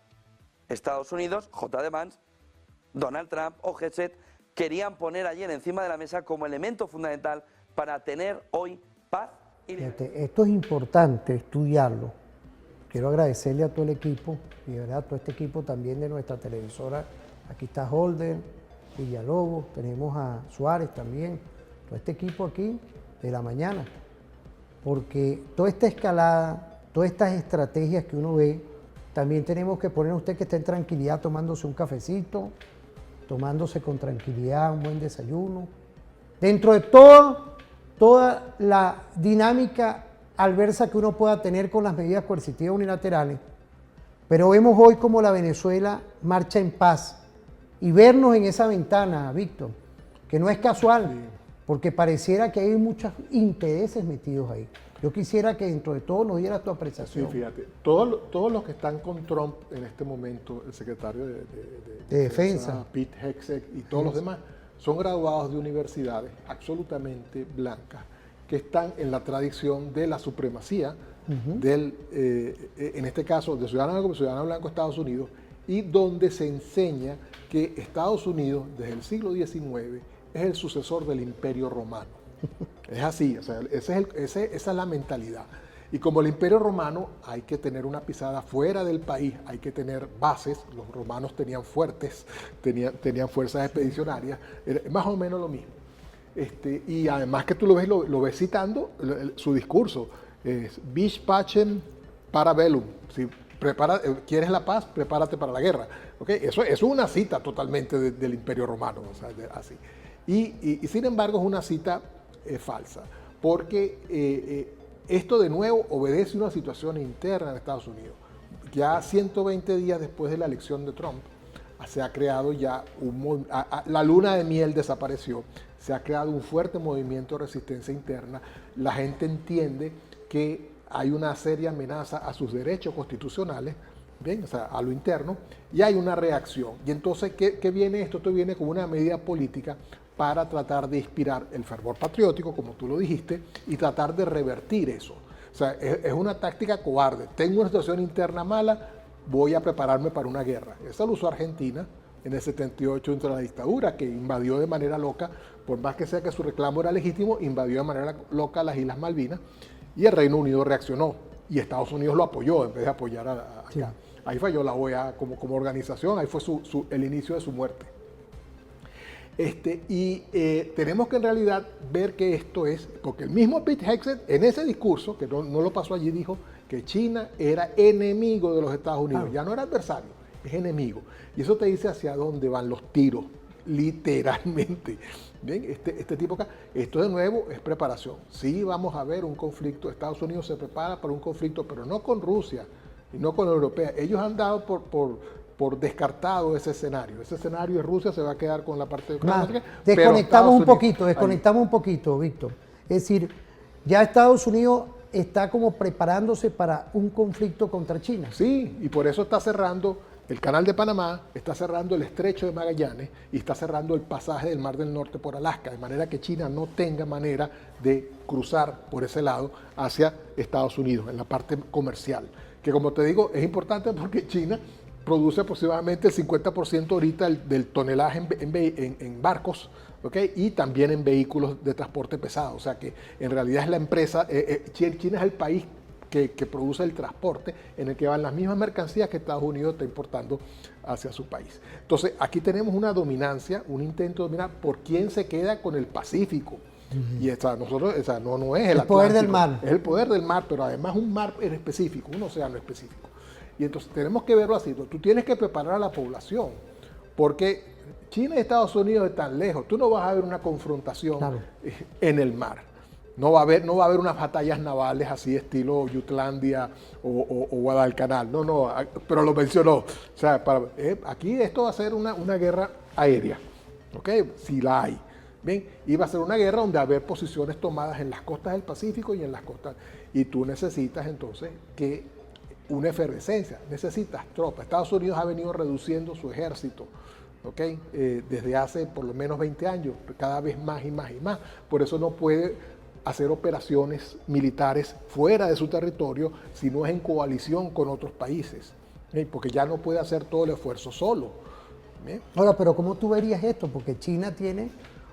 S7: Estados Unidos, J.D. Vance, Donald Trump o Geset querían poner ayer encima de la mesa como elemento fundamental para tener hoy paz y libertad.
S2: Esto es importante estudiarlo. Quiero agradecerle a todo el equipo y de verdad a todo este equipo también de nuestra televisora. Aquí está Holder, Villalobos, tenemos a Suárez también, todo este equipo aquí de la mañana. Porque toda esta escalada, todas estas estrategias que uno ve, también tenemos que poner a usted que esté en tranquilidad tomándose un cafecito, tomándose con tranquilidad un buen desayuno. Dentro de toda la dinámica adversa que uno pueda tener con las medidas coercitivas unilaterales, pero vemos hoy como la Venezuela marcha en paz y vernos en esa ventana, Víctor, que no es casual, porque pareciera que hay muchos intereses metidos ahí. Yo quisiera que dentro de todo nos diera tu apreciación.
S3: Sí, fíjate, todos los que están con Trump en este momento, el secretario de
S2: Defensa,
S3: Pete Hegseth y todos los demás, son graduados de universidades absolutamente blancas, que están en la tradición de la supremacía del, en este caso, de ciudadano blanco de Estados Unidos, y donde se enseña que Estados Unidos, desde el siglo XIX, es el sucesor del Imperio Romano. Es así, o sea, esa es la mentalidad. Y como el Imperio Romano, hay que tener una pisada fuera del país, hay que tener bases. Los romanos tenían fuertes, tenían fuerzas expedicionarias, era más o menos lo mismo. Y además que tú lo ves citando su discurso, es Vis Pacem para Bellum, ¿sí? ¿Quieres la paz? Prepárate para la guerra. ¿Okay? Eso es una cita totalmente del Imperio Romano, o sea, así. Y sin embargo es una cita falsa, porque esto de nuevo obedece a una situación interna de Estados Unidos. Ya 120 días después de la elección de Trump, se ha creado ya la luna de miel desapareció, se ha creado un fuerte movimiento de resistencia interna, la gente entiende que hay una seria amenaza a sus derechos constitucionales, ¿bien? O sea, a lo interno, y hay una reacción. Y entonces, ¿qué viene esto? Esto viene como una medida política para tratar de inspirar el fervor patriótico, como tú lo dijiste, y tratar de revertir eso. O sea, es una táctica cobarde. Tengo una situación interna mala, voy a prepararme para una guerra. Esa lo usó Argentina en el 78 contra la dictadura, que invadió de manera loca, por más que sea que su reclamo era legítimo, invadió de manera loca las Islas Malvinas, y el Reino Unido reaccionó, y Estados Unidos lo apoyó en vez de apoyar acá. Sí. Ahí falló la OEA como organización, ahí fue el inicio de su muerte. Tenemos que en realidad ver que esto es, porque el mismo Pete Hegseth en ese discurso, que no lo pasó allí, dijo que China era enemigo de los Estados Unidos, ya no era adversario, es enemigo. Y eso te dice hacia dónde van los tiros, literalmente. Bien, este tipo acá, esto de nuevo es preparación. Sí, vamos a ver un conflicto, Estados Unidos se prepara para un conflicto, pero no con Rusia y no con la europea. Ellos han dado por descartado ese escenario. Ese escenario de Rusia se va a quedar con la parte de
S2: desconectamos un poquito, Víctor. Es decir, ya Estados Unidos está como preparándose para un conflicto contra China.
S3: Sí, y por eso está cerrando el Canal de Panamá, está cerrando el Estrecho de Magallanes y está cerrando el pasaje del Mar del Norte por Alaska, de manera que China no tenga manera de cruzar por ese lado hacia Estados Unidos, en la parte comercial. Que como te digo, es importante porque China produce aproximadamente el 50% ahorita del tonelaje en barcos, ¿okay? Y también en vehículos de transporte pesado. O sea que en realidad es la empresa, China es el país que produce el transporte en el que van las mismas mercancías que Estados Unidos está importando hacia su país. Entonces aquí tenemos una dominancia, un intento de dominar por quién se queda con el Pacífico. Y nosotros, no es el
S2: poder del mar.
S3: Es el poder del mar, pero además un mar en específico, un océano específico. Y entonces tenemos que verlo así. Tú tienes que preparar a la población, porque China y Estados Unidos están lejos. Tú no vas a ver una confrontación en el mar. No va a haber unas batallas navales así estilo Jutlandia o Guadalcanal. No, pero lo mencionó. O sea, aquí esto va a ser una guerra aérea, ¿ok? Si la hay. Bien, y va a ser una guerra donde va a haber posiciones tomadas en las costas del Pacífico y en las costas. Y tú necesitas entonces una efervescencia, necesitas tropas. Estados Unidos ha venido reduciendo su ejército, ¿ok? Desde hace por lo menos 20 años, cada vez más y más y más. Por eso no puede hacer operaciones militares fuera de su territorio si no es en coalición con otros países, porque ya no puede hacer todo el esfuerzo solo. ¿Bien?
S2: Ahora, pero ¿cómo tú verías esto? Porque China tiene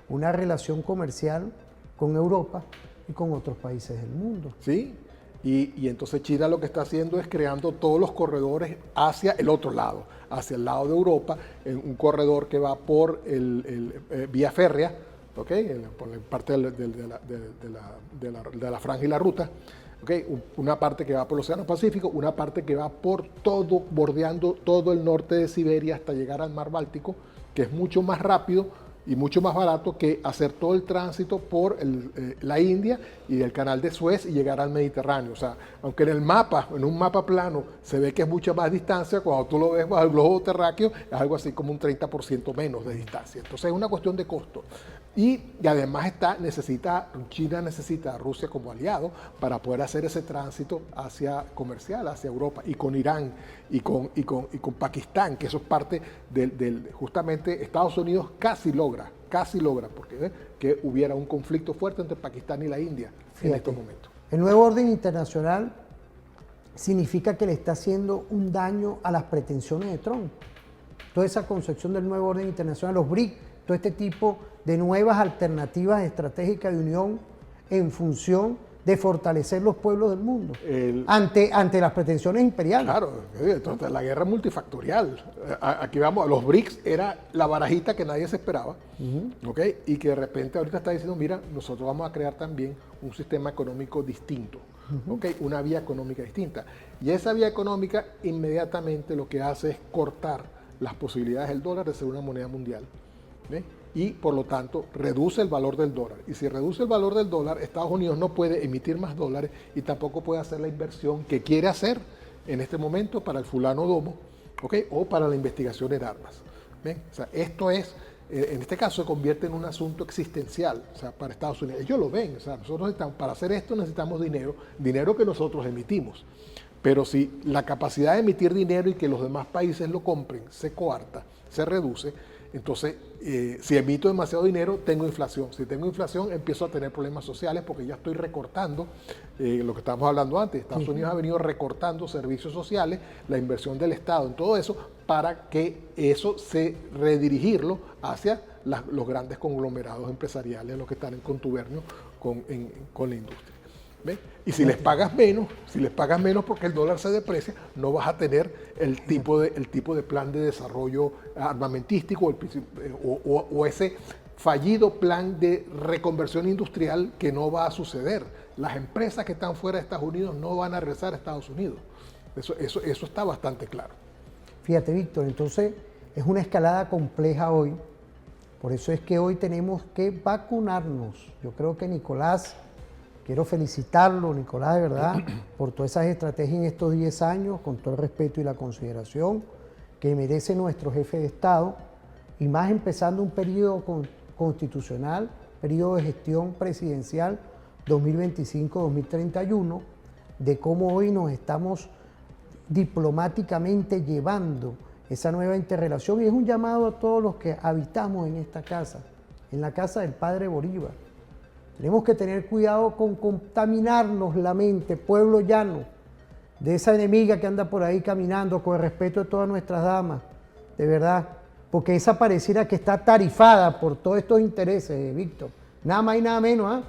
S2: una relación comercial con Europa y con otros países del mundo.
S3: Sí, y entonces China lo que está haciendo es creando todos los corredores hacia el otro lado, hacia el lado de Europa, en un corredor que va por vía férrea, ¿okay? Por la parte de la franja y la ruta, ¿okay? Una parte que va por el Océano Pacífico, una parte que va por todo, bordeando todo el norte de Siberia hasta llegar al Mar Báltico, que es mucho más rápido y mucho más barato que hacer todo el tránsito por la India y el canal de Suez y llegar al Mediterráneo. O sea, aunque en un mapa plano se ve que es mucha más distancia, cuando tú lo ves bajo el globo terráqueo es algo así como un 30% menos de distancia. Entonces es una cuestión de costo. Y además China necesita a Rusia como aliado para poder hacer ese tránsito comercial hacia Europa, y con Irán y con Pakistán, que eso es parte justamente Estados Unidos casi logra, porque que hubiera un conflicto fuerte entre Pakistán y la India en estos momentos.
S2: El nuevo orden internacional significa que le está haciendo un daño a las pretensiones de Trump. Toda esa concepción del nuevo orden internacional, los BRICS, todo este tipo de nuevas alternativas estratégicas de unión en función de fortalecer los pueblos del mundo ante las pretensiones imperiales.
S3: Claro, entonces la guerra multifactorial. Aquí vamos, los BRICS era la barajita que nadie se esperaba, ¿okay? Y que de repente ahorita está diciendo, mira, nosotros vamos a crear también un sistema económico distinto. ¿ok? Una vía económica distinta. Y esa vía económica inmediatamente lo que hace es cortar las posibilidades del dólar de ser una moneda mundial. ¿Ve? Y por lo tanto reduce el valor del dólar. Y si reduce el valor del dólar, Estados Unidos no puede emitir más dólares y tampoco puede hacer la inversión que quiere hacer en este momento para el fulano domo, ¿ok? O para la investigación en armas. ¿Ven? O sea, esto es, en este caso se convierte en un asunto existencial, o sea, para Estados Unidos. Ellos lo ven, o sea, nosotros necesitamos, para hacer esto necesitamos dinero que nosotros emitimos. Pero si la capacidad de emitir dinero y que los demás países lo compren se coarta, se reduce, entonces si emito demasiado dinero tengo inflación. Si tengo inflación empiezo a tener problemas sociales porque ya estoy recortando lo que estábamos hablando antes. Estados Unidos ha venido recortando servicios sociales, la inversión del Estado en todo eso para que eso se redirigirlo hacia los grandes conglomerados empresariales, los que están en contubernio con la industria. ¿Ven? Y si les pagas menos porque el dólar se deprecia, no vas a tener el tipo de plan de desarrollo armamentístico o ese fallido plan de reconversión industrial que no va a suceder. Las empresas que están fuera de Estados Unidos no van a regresar a Estados Unidos. Eso está bastante claro.
S2: Fíjate, Víctor, entonces es una escalada compleja hoy. Por eso es que hoy tenemos que vacunarnos. Yo creo que Nicolás... Quiero felicitarlo, Nicolás, de verdad, por todas esas estrategias en estos 10 años, con todo el respeto y la consideración que merece nuestro jefe de Estado, y más empezando un periodo constitucional, periodo de gestión presidencial 2025-2031, de cómo hoy nos estamos diplomáticamente llevando esa nueva interrelación, y es un llamado a todos los que habitamos en esta casa, en la casa del padre Bolívar. Tenemos que tener cuidado con contaminarnos la mente, pueblo llano, de esa enemiga que anda por ahí caminando, con el respeto de todas nuestras damas, de verdad, porque esa pareciera que está tarifada por todos estos intereses, Víctor. Nada más y nada menos, ¿eh?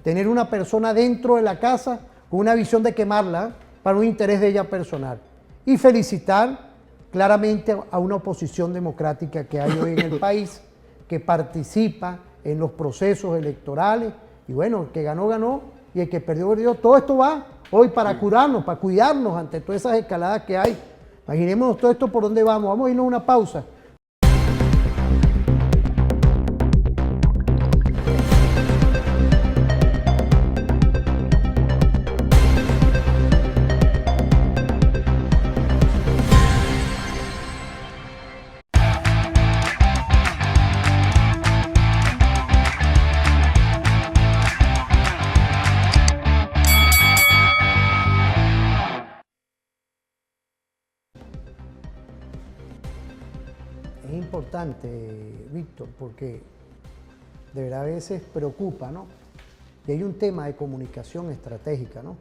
S2: Tener una persona dentro de la casa con una visión de quemarla para un interés de ella personal. Y felicitar claramente a una oposición democrática que hay hoy en el país, que participa en los procesos electorales. Y bueno, el que ganó, ganó, y el que perdió, perdió. Todo esto va hoy para curarnos, para cuidarnos ante todas esas escaladas que hay. Imaginémonos todo esto por dónde vamos. Vamos a irnos a una pausa. Es importante, Víctor, porque de verdad a veces preocupa, ¿no? Y hay un tema de comunicación estratégica, ¿no?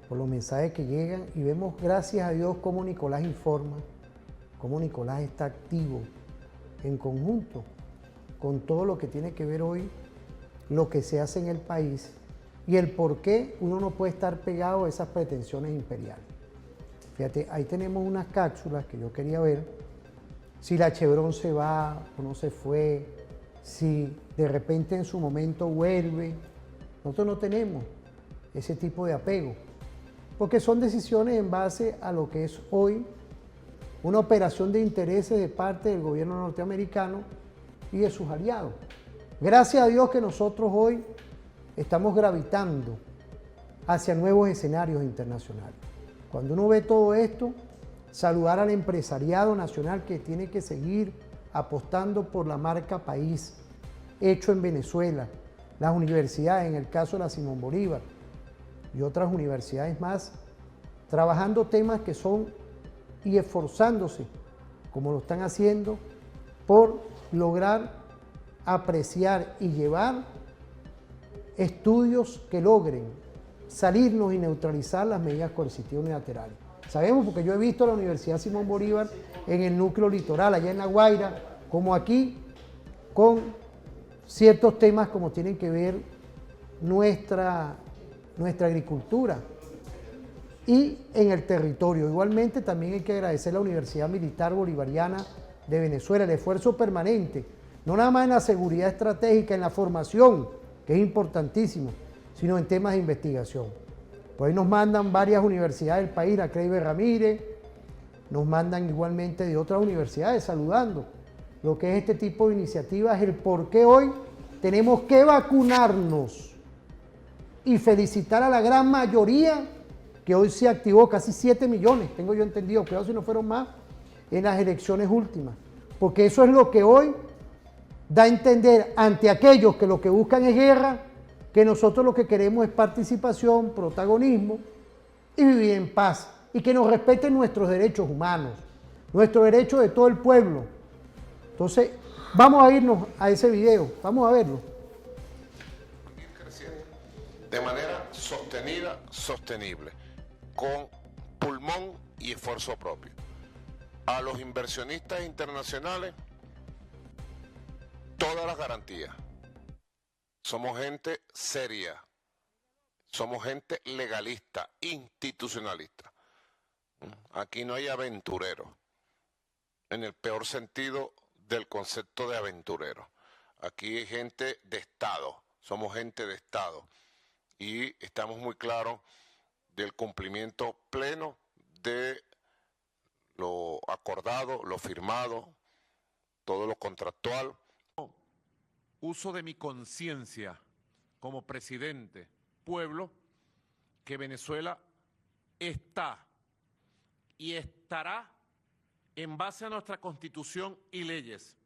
S2: Por los mensajes que llegan, y vemos, gracias a Dios, cómo Nicolás informa, cómo Nicolás está activo en conjunto con todo lo que tiene que ver hoy, lo que se hace en el país y el por qué uno no puede estar pegado a esas pretensiones imperiales. Fíjate, ahí tenemos unas cápsulas que yo quería ver, si la Chevron se va o no se fue, si de repente en su momento vuelve. Nosotros no tenemos ese tipo de apego, porque son decisiones en base a lo que es hoy una operación de intereses de parte del gobierno norteamericano y de sus aliados. Gracias a Dios que nosotros hoy estamos gravitando hacia nuevos escenarios internacionales. Cuando uno ve todo esto, saludar al empresariado nacional que tiene que seguir apostando por la marca país, hecho en Venezuela, las universidades, en el caso de la Simón Bolívar y otras universidades más, trabajando temas que son y esforzándose, como lo están haciendo, por lograr apreciar y llevar estudios que logren salirnos y neutralizar las medidas coercitivas unilaterales. Sabemos, porque yo he visto a la Universidad Simón Bolívar en el núcleo litoral, allá en La Guaira, como aquí, con ciertos temas como tienen que ver nuestra agricultura y en el territorio. Igualmente también hay que agradecer a la Universidad Militar Bolivariana de Venezuela, el esfuerzo permanente, no nada más en la seguridad estratégica, en la formación, que es importantísimo, sino en temas de investigación. Por ahí nos mandan varias universidades del país, la Kleiber Ramírez, nos mandan igualmente de otras universidades saludando lo que es este tipo de iniciativas, el por qué hoy tenemos que vacunarnos y felicitar a la gran mayoría que hoy se activó, casi 7 millones, tengo yo entendido, cuidado si no fueron más, en las elecciones últimas, porque eso es lo que hoy da a entender ante aquellos que lo que buscan es guerra, que nosotros lo que queremos es participación, protagonismo y vivir en paz, y que nos respeten nuestros derechos humanos, nuestros derechos de todo el pueblo. Entonces, vamos a irnos a ese video, vamos a verlo.
S10: De manera sostenida, sostenible, con pulmón y esfuerzo propio. A los inversionistas internacionales, todas las garantías. Somos gente seria, somos gente legalista, institucionalista. Aquí no hay aventureros, en el peor sentido del concepto de aventurero. Aquí hay gente de Estado, somos gente de Estado y estamos muy claros del cumplimiento pleno de lo acordado, lo firmado, todo lo contractual.
S11: Uso de mi conciencia como presidente, pueblo, que Venezuela está y estará en base a nuestra Constitución y leyes,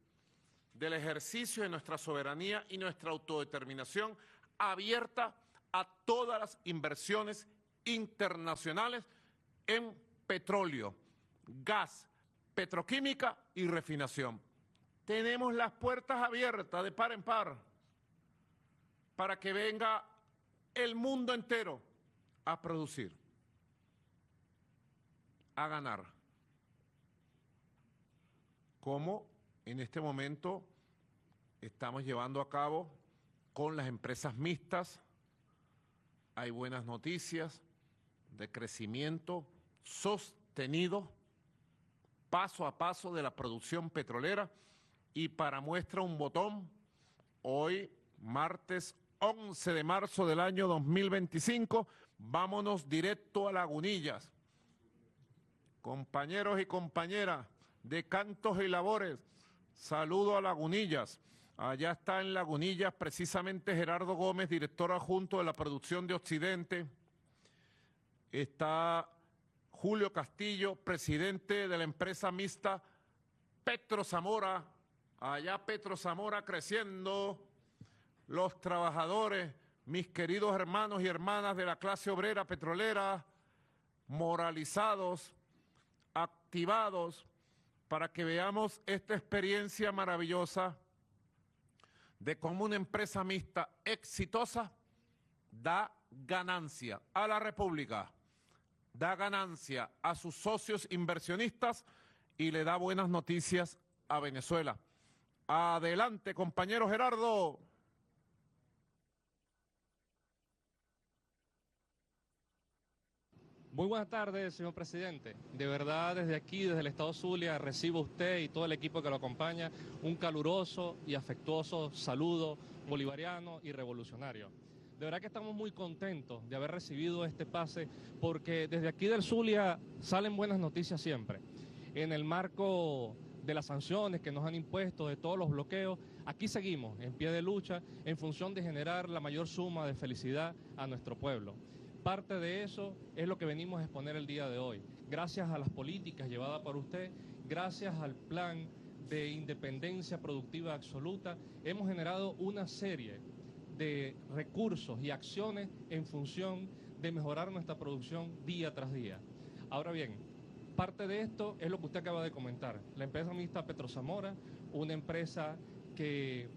S11: del ejercicio de nuestra soberanía y nuestra autodeterminación abierta a todas las inversiones internacionales en petróleo, gas, petroquímica y refinación. Tenemos las puertas abiertas de par en par para que venga el mundo entero a producir, a ganar. Como en este momento estamos llevando a cabo con las empresas mixtas. Hay buenas noticias de crecimiento sostenido, paso a paso de la producción petrolera. Y para muestra un botón, hoy, martes 11 de marzo del año 2025, vámonos directo a Lagunillas. Compañeros y compañeras de Cantos y Labores, saludo a Lagunillas. Allá está en Lagunillas precisamente Gerardo Gómez, director adjunto de la producción de Occidente. Está Julio Castillo, presidente de la empresa mixta Petro Zamora. Allá Petro Zamora creciendo, los trabajadores, mis queridos hermanos y hermanas de la clase obrera petrolera, moralizados, activados, para que veamos esta experiencia maravillosa de cómo una empresa mixta exitosa da ganancia a la República, da ganancia a sus socios inversionistas y le da buenas noticias a Venezuela. Adelante, compañero Gerardo.
S12: Muy buenas tardes, señor presidente. De verdad, desde aquí, desde el Estado Zulia, recibo a usted y todo el equipo que lo acompaña un caluroso y afectuoso saludo bolivariano y revolucionario. De verdad que estamos muy contentos de haber recibido este pase, porque desde aquí del Zulia salen buenas noticias siempre. En el marco de las sanciones que nos han impuesto, de todos los bloqueos, aquí seguimos en pie de lucha en función de generar la mayor suma de felicidad a nuestro pueblo. Parte de eso es lo que venimos a exponer el día de hoy. Gracias a las políticas llevadas por usted, gracias al plan de independencia productiva absoluta, hemos generado una serie de recursos y acciones en función de mejorar nuestra producción día tras día. Ahora bien, parte de esto es lo que usted acaba de comentar. La empresa mixta Petro Zamora, una empresa que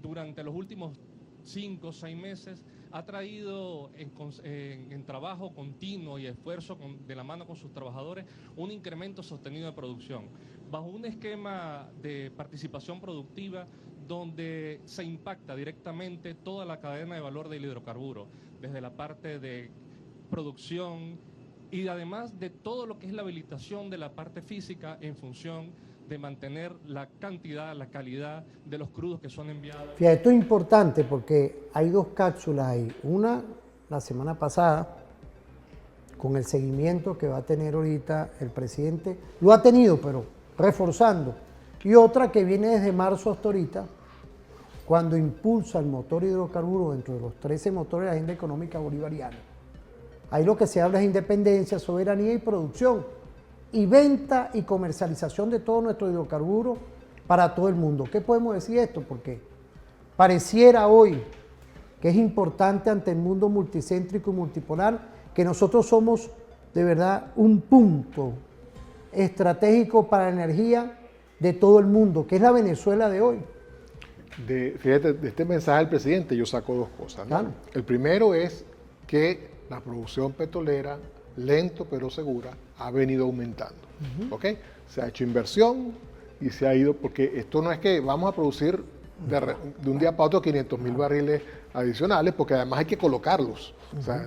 S12: durante los últimos 5 o 6 meses ha traído en trabajo continuo y esfuerzo de la mano con sus trabajadores un incremento sostenido de producción, bajo un esquema de participación productiva donde se impacta directamente toda la cadena de valor del hidrocarburo, desde la parte de producción y además de todo lo que es la habilitación de la parte física en función de mantener la cantidad, la calidad de los crudos que son enviados.
S2: Fíjate, esto es importante porque hay 2 cápsulas ahí. Una, la semana pasada, con el seguimiento que va a tener ahorita el presidente, lo ha tenido, pero reforzando. Y otra que viene desde marzo hasta ahorita, cuando impulsa el motor hidrocarburo dentro de los 13 motores de la agenda económica bolivariana. Ahí lo que se habla es independencia, soberanía y producción, y venta y comercialización de todo nuestro hidrocarburo para todo el mundo. ¿Qué podemos decir de esto? Porque pareciera hoy que es importante ante el mundo multicéntrico y multipolar que nosotros somos de verdad un punto estratégico para la energía de todo el mundo, que es la Venezuela de hoy.
S3: Fíjate, de este mensaje del presidente yo saco dos cosas, ¿no?
S2: Claro.
S3: El primero es que la producción petrolera, lento pero segura, ha venido aumentando. ¿Ok? Se ha hecho inversión y se ha ido, porque esto no es que vamos a producir de un día para otro 500.000 barriles adicionales, porque además hay que colocarlos. O sea,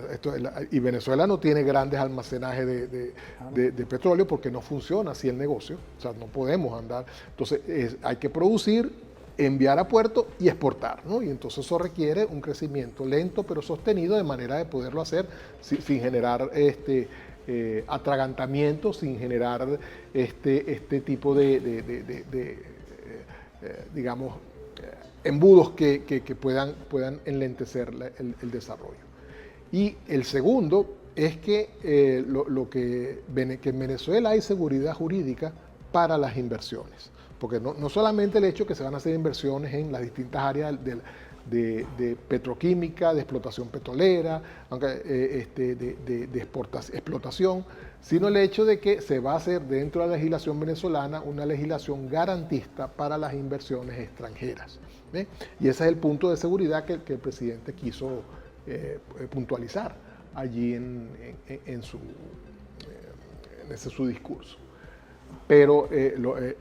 S3: y Venezuela no tiene grandes almacenajes de petróleo porque no funciona así el negocio. O sea, no podemos andar. Entonces, hay que producir, enviar a puerto y exportar, ¿no? Y entonces eso requiere un crecimiento lento pero sostenido, de manera de poderlo hacer sin generar atragantamiento, sin generar este tipo digamos, embudos que puedan enlentecer el desarrollo. Y el segundo es que que en Venezuela hay seguridad jurídica para las inversiones. Porque no solamente el hecho que se van a hacer inversiones en las distintas áreas de petroquímica, de explotación petrolera, de explotación, sino el hecho de que se va a hacer dentro de la legislación venezolana una legislación garantista para las inversiones extranjeras. ¿Ve? Y ese es el punto de seguridad que el presidente quiso puntualizar allí en su discurso. Pero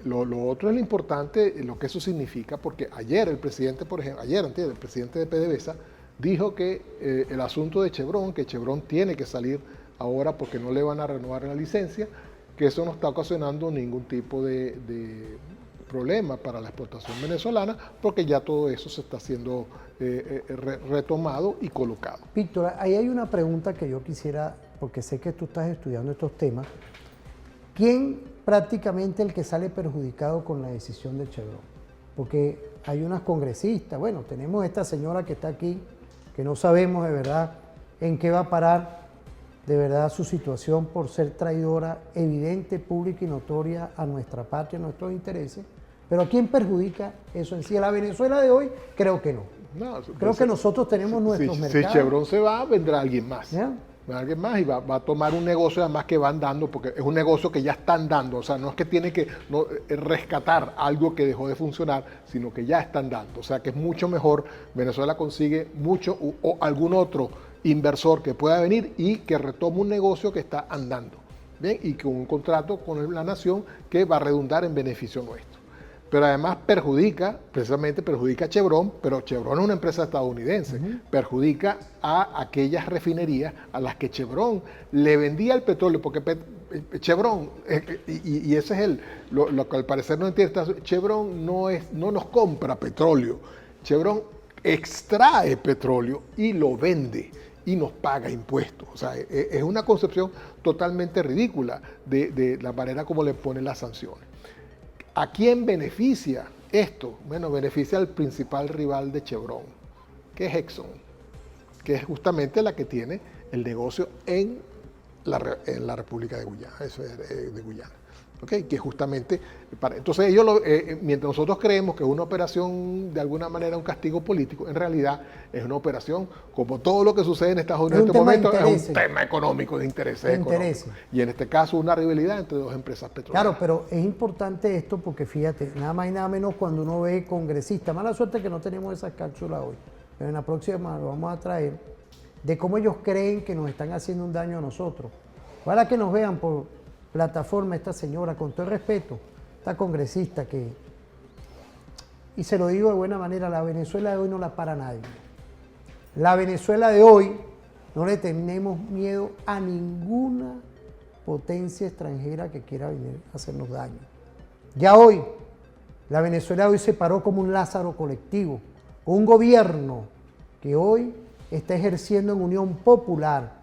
S3: lo otro es lo importante, lo que eso significa, porque ayer el presidente, por ejemplo, el presidente de PDVSA dijo que el asunto de Chevron, que Chevron tiene que salir ahora porque no le van a renovar la licencia, que eso no está ocasionando ningún tipo de problema para la explotación venezolana, porque ya todo eso se está siendo retomado y colocado.
S2: Víctor, ahí hay una pregunta que yo quisiera, porque sé que tú estás estudiando estos temas. ¿Quién prácticamente el que sale perjudicado con la decisión de Chevron? Porque hay unas congresistas, bueno, tenemos esta señora que está aquí, que no sabemos de verdad en qué va a parar de verdad su situación por ser traidora evidente, pública y notoria a nuestra patria, a nuestros intereses. Pero ¿a quién perjudica eso en sí? ¿A la Venezuela de hoy? Creo que no. Creo que nosotros tenemos nuestros mercados.
S3: Si Chevron se va, vendrá alguien más.
S2: ¿Ya?
S3: Alguien más y va a tomar un negocio además que van dando, porque es un negocio que ya están dando, o sea, no es que tiene que rescatar algo que dejó de funcionar, sino que ya están dando, o sea, que es mucho mejor. Venezuela consigue mucho o algún otro inversor que pueda venir y que retome un negocio que está andando, ¿bien? Y con un contrato con la nación que va a redundar en beneficio nuestro. Pero además precisamente perjudica a Chevron, pero Chevron es una empresa estadounidense, perjudica a aquellas refinerías a las que Chevron le vendía el petróleo, porque Chevron, y ese es lo que al parecer no entiende, Chevron no nos compra petróleo, Chevron extrae petróleo y lo vende y nos paga impuestos. O sea, es una concepción totalmente ridícula de la manera como le ponen las sanciones. ¿A quién beneficia esto? Bueno, beneficia al principal rival de Chevron, que es Exxon, que es justamente la que tiene el negocio en la República de Guyana, de Guyana. ¿Okay? Que justamente entonces ellos mientras nosotros creemos que es una operación de alguna manera un castigo político, en realidad es una operación, como todo lo que sucede en Estados Unidos en este momento, es un tema económico, de intereses económicos. Y en este caso una rivalidad entre dos empresas petroleras.
S2: Claro, pero es importante esto porque fíjate, nada más y nada menos cuando uno ve congresistas, mala suerte que no tenemos esas cápsulas hoy, pero en la próxima lo vamos a traer, de cómo ellos creen que nos están haciendo un daño a nosotros. Ojalá que nos vean por plataforma esta señora, con todo el respeto, esta congresista que, y se lo digo de buena manera, la Venezuela de hoy no la para nadie. La Venezuela de hoy no le tenemos miedo a ninguna potencia extranjera que quiera venir a hacernos daño. Ya hoy, la Venezuela de hoy se paró como un Lázaro colectivo, con un gobierno que hoy está ejerciendo en unión popular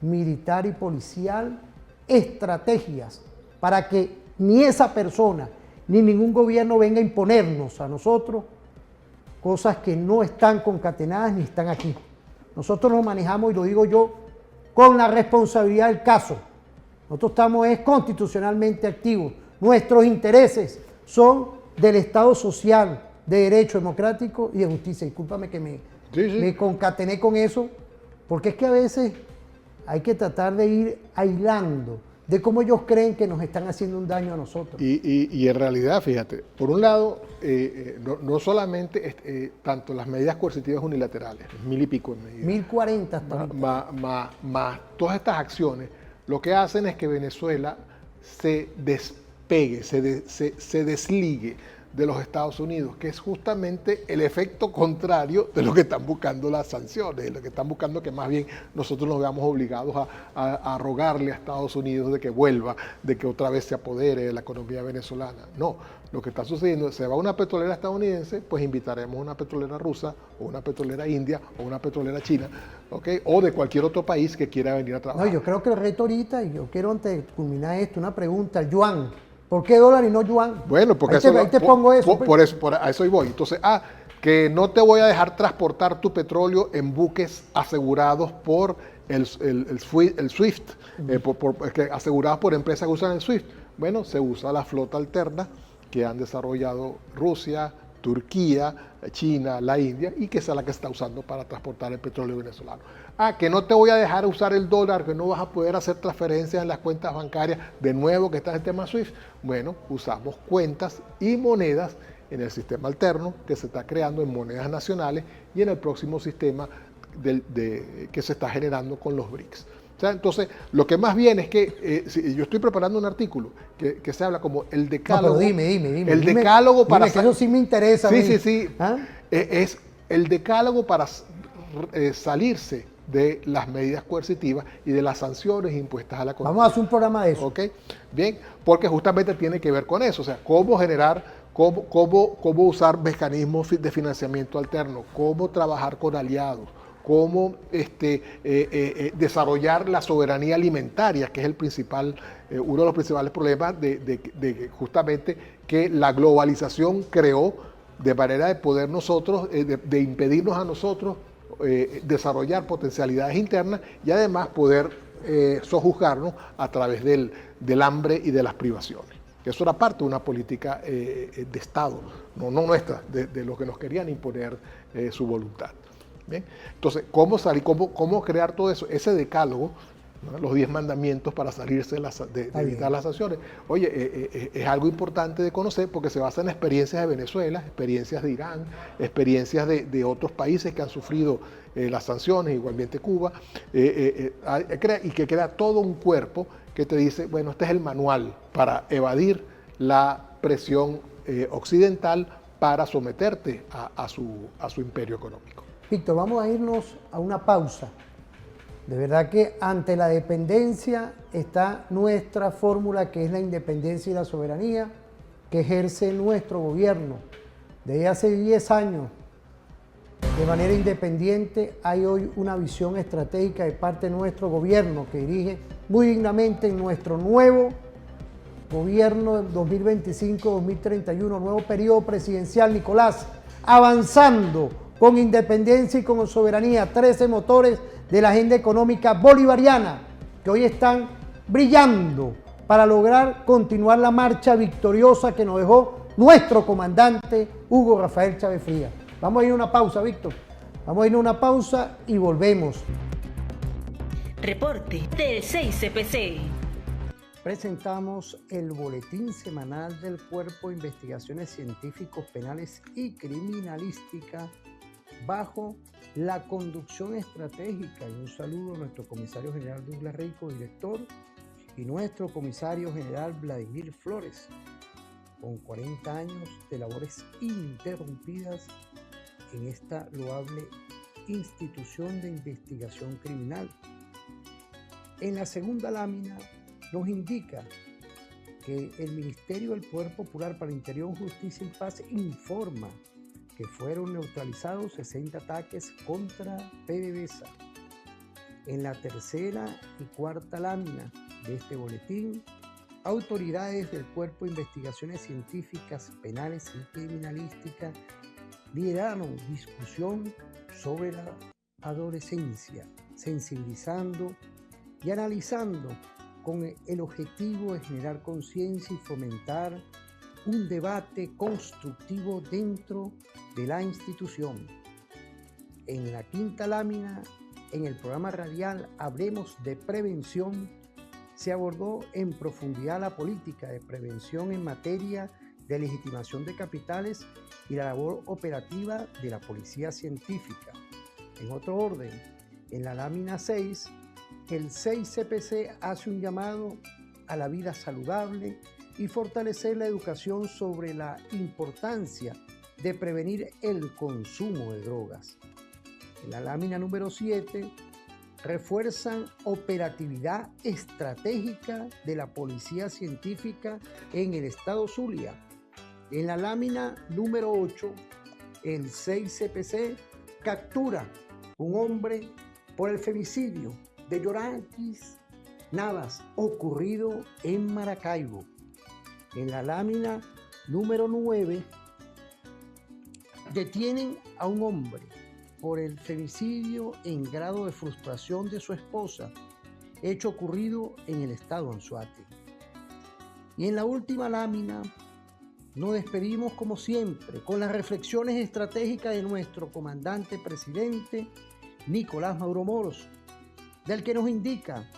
S2: militar y policial estrategias para que ni esa persona ni ningún gobierno venga a imponernos a nosotros cosas que no están concatenadas ni están aquí. Nosotros nos manejamos, y lo digo yo, con la responsabilidad del caso. Nosotros estamos constitucionalmente activos. Nuestros intereses son del Estado social, de derecho democrático y de justicia. Discúlpame que me concatené con eso, porque es que a veces hay que tratar de ir aislando de cómo ellos creen que nos están haciendo un daño a nosotros.
S3: Y en realidad, fíjate, por un lado, no solamente tanto las medidas coercitivas unilaterales, 1000 y pico en medidas.
S2: 1040 hasta
S3: más todas estas acciones, lo que hacen es que Venezuela se despegue, se desligue de los Estados Unidos, que es justamente el efecto contrario de lo que están buscando las sanciones, de lo que están buscando que más bien nosotros nos veamos obligados a rogarle a Estados Unidos de que vuelva, de que otra vez se apodere de la economía venezolana. No, lo que está sucediendo es que se va una petrolera estadounidense, pues invitaremos a una petrolera rusa, o una petrolera india, o una petrolera china, ¿okay? O de cualquier otro país que quiera venir a trabajar.
S2: No, yo creo que el reto ahorita, y yo quiero antes de culminar esto, una pregunta, yuan. ¿Por qué dólar y no yuan?
S3: Bueno, porque
S2: ahí te pongo eso.
S3: A eso voy. Entonces, que no te voy a dejar transportar tu petróleo en buques asegurados por el SWIFT, asegurados por empresas que usan el SWIFT. Bueno, se usa la flota alterna que han desarrollado Rusia, Turquía, China, la India, y que es la que se está usando para transportar el petróleo venezolano. Que no te voy a dejar usar el dólar, que no vas a poder hacer transferencias en las cuentas bancarias, de nuevo que está el tema SWIFT. Bueno, usamos cuentas y monedas en el sistema alterno que se está creando en monedas nacionales y en el próximo sistema que se está generando con los BRICS. O sea, entonces, lo que más bien es que yo estoy preparando un artículo que se habla como el decálogo.
S2: No, pero dime.
S3: El decálogo para...
S2: Dime, que eso sí me interesa.
S3: Sí. Es el decálogo para salirse de las medidas coercitivas y de las sanciones impuestas a la economía.
S2: Vamos a hacer un programa de eso.
S3: ¿Ok? Bien, porque justamente tiene que ver con eso, o sea, cómo generar, cómo usar mecanismos de financiamiento alterno, cómo trabajar con aliados, cómo desarrollar la soberanía alimentaria, que es uno de los principales problemas de justamente que la globalización creó, de manera de poder nosotros, de impedirnos a nosotros desarrollar potencialidades internas y además poder sojuzgarnos a través del hambre y de las privaciones. Eso era parte de una política de Estado, no nuestra, de los que nos querían imponer su voluntad. ¿Bien? Entonces, ¿cómo crear todo eso? Ese decálogo, ¿no? Los 10 mandamientos para salirse de evitar las sanciones. Oye, es algo importante de conocer porque se basa en experiencias de Venezuela, experiencias de Irán, experiencias de otros países que han sufrido las sanciones, igualmente Cuba, y que crea todo un cuerpo que te dice, bueno, este es el manual para evadir la presión occidental para someterte a su imperio económico.
S2: Víctor, vamos a irnos a una pausa. De verdad que ante la dependencia está nuestra fórmula, que es la independencia y la soberanía que ejerce nuestro gobierno. Desde hace 10 años, de manera independiente, hay hoy una visión estratégica de parte de nuestro gobierno que dirige muy dignamente en nuestro nuevo gobierno 2025-2031, nuevo periodo presidencial, Nicolás, avanzando con independencia y con soberanía, 13 motores de la agenda económica bolivariana que hoy están brillando para lograr continuar la marcha victoriosa que nos dejó nuestro comandante Hugo Rafael Chávez Frías. Vamos a ir a una pausa, Víctor. Vamos a ir a una pausa y volvemos.
S13: Reporte del 6CPC.
S2: Presentamos el boletín semanal del Cuerpo de Investigaciones Científicos Penales y Criminalística bajo la conducción estratégica, y un saludo a nuestro comisario general Douglas Rico, director, y nuestro comisario general Vladimir Flores, con 40 años de labores ininterrumpidas en esta loable institución de investigación criminal. En la segunda lámina nos indica que el Ministerio del Poder Popular para Interior, Justicia y Paz informa que fueron neutralizados 60 ataques contra PDVSA. En la tercera y cuarta lámina de este boletín, autoridades del Cuerpo de Investigaciones Científicas, Penales y Criminalísticas lideraron discusión sobre la adolescencia, sensibilizando y analizando con el objetivo de generar conciencia y fomentar un debate constructivo dentro de la institución. En la quinta lámina, en el programa radial Hablemos de Prevención, se abordó en profundidad la política de prevención en materia de legitimación de capitales y la labor operativa de la policía científica. En otro orden, en la lámina 6, el 6CPC hace un llamado a la vida saludable y fortalecer la educación sobre la importancia de prevenir el consumo de drogas. En la lámina número 7, refuerzan operatividad estratégica de la policía científica en el estado Zulia. En la lámina número 8, el 6CPC captura un hombre por el femicidio de Yorankis Navas ocurrido en Maracaibo. En la lámina número 9, detienen a un hombre por el femicidio en grado de frustración de su esposa, hecho ocurrido en el estado Anzoátegui. Y en la última lámina nos despedimos como siempre con las reflexiones estratégicas de nuestro comandante presidente Nicolás Maduro Moros, del que nos indica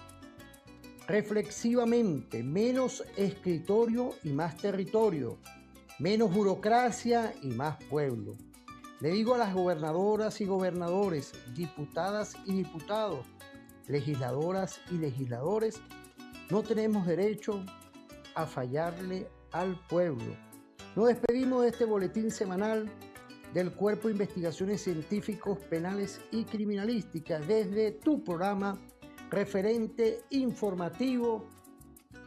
S2: reflexivamente menos escritorio y más territorio, menos burocracia y más pueblo. Le digo a las gobernadoras y gobernadores, diputadas y diputados, legisladoras y legisladores, no tenemos derecho a fallarle al pueblo. Nos despedimos de este boletín semanal del Cuerpo de Investigaciones Científicos, Penales y Criminalísticas desde tu programa referente informativo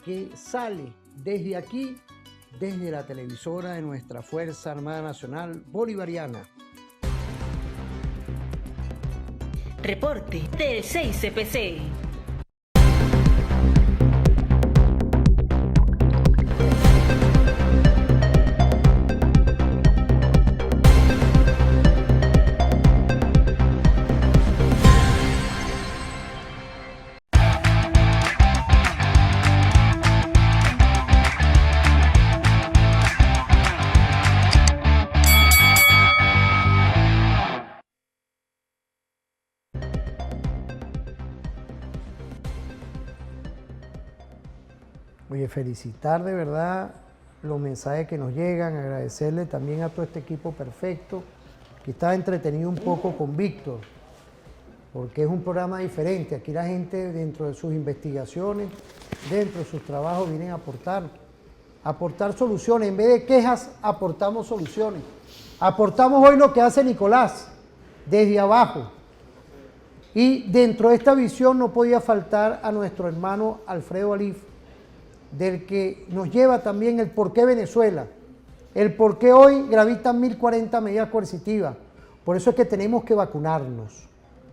S2: que sale desde aquí, desde la televisora de nuestra Fuerza Armada Nacional Bolivariana.
S13: Reporte del 6CPC.
S2: Oye, felicitar de verdad los mensajes que nos llegan, agradecerle también a todo este equipo perfecto, que estaba entretenido un poco con Víctor, porque es un programa diferente. Aquí la gente dentro de sus investigaciones, dentro de sus trabajos vienen a aportar soluciones. En vez de quejas, aportamos soluciones. Aportamos hoy lo que hace Nicolás, desde abajo. Y dentro de esta visión no podía faltar a nuestro hermano Alfredo Alif, del que nos lleva también el por qué Venezuela, el por qué hoy gravitan 1040 medidas coercitivas. Por eso es que tenemos que vacunarnos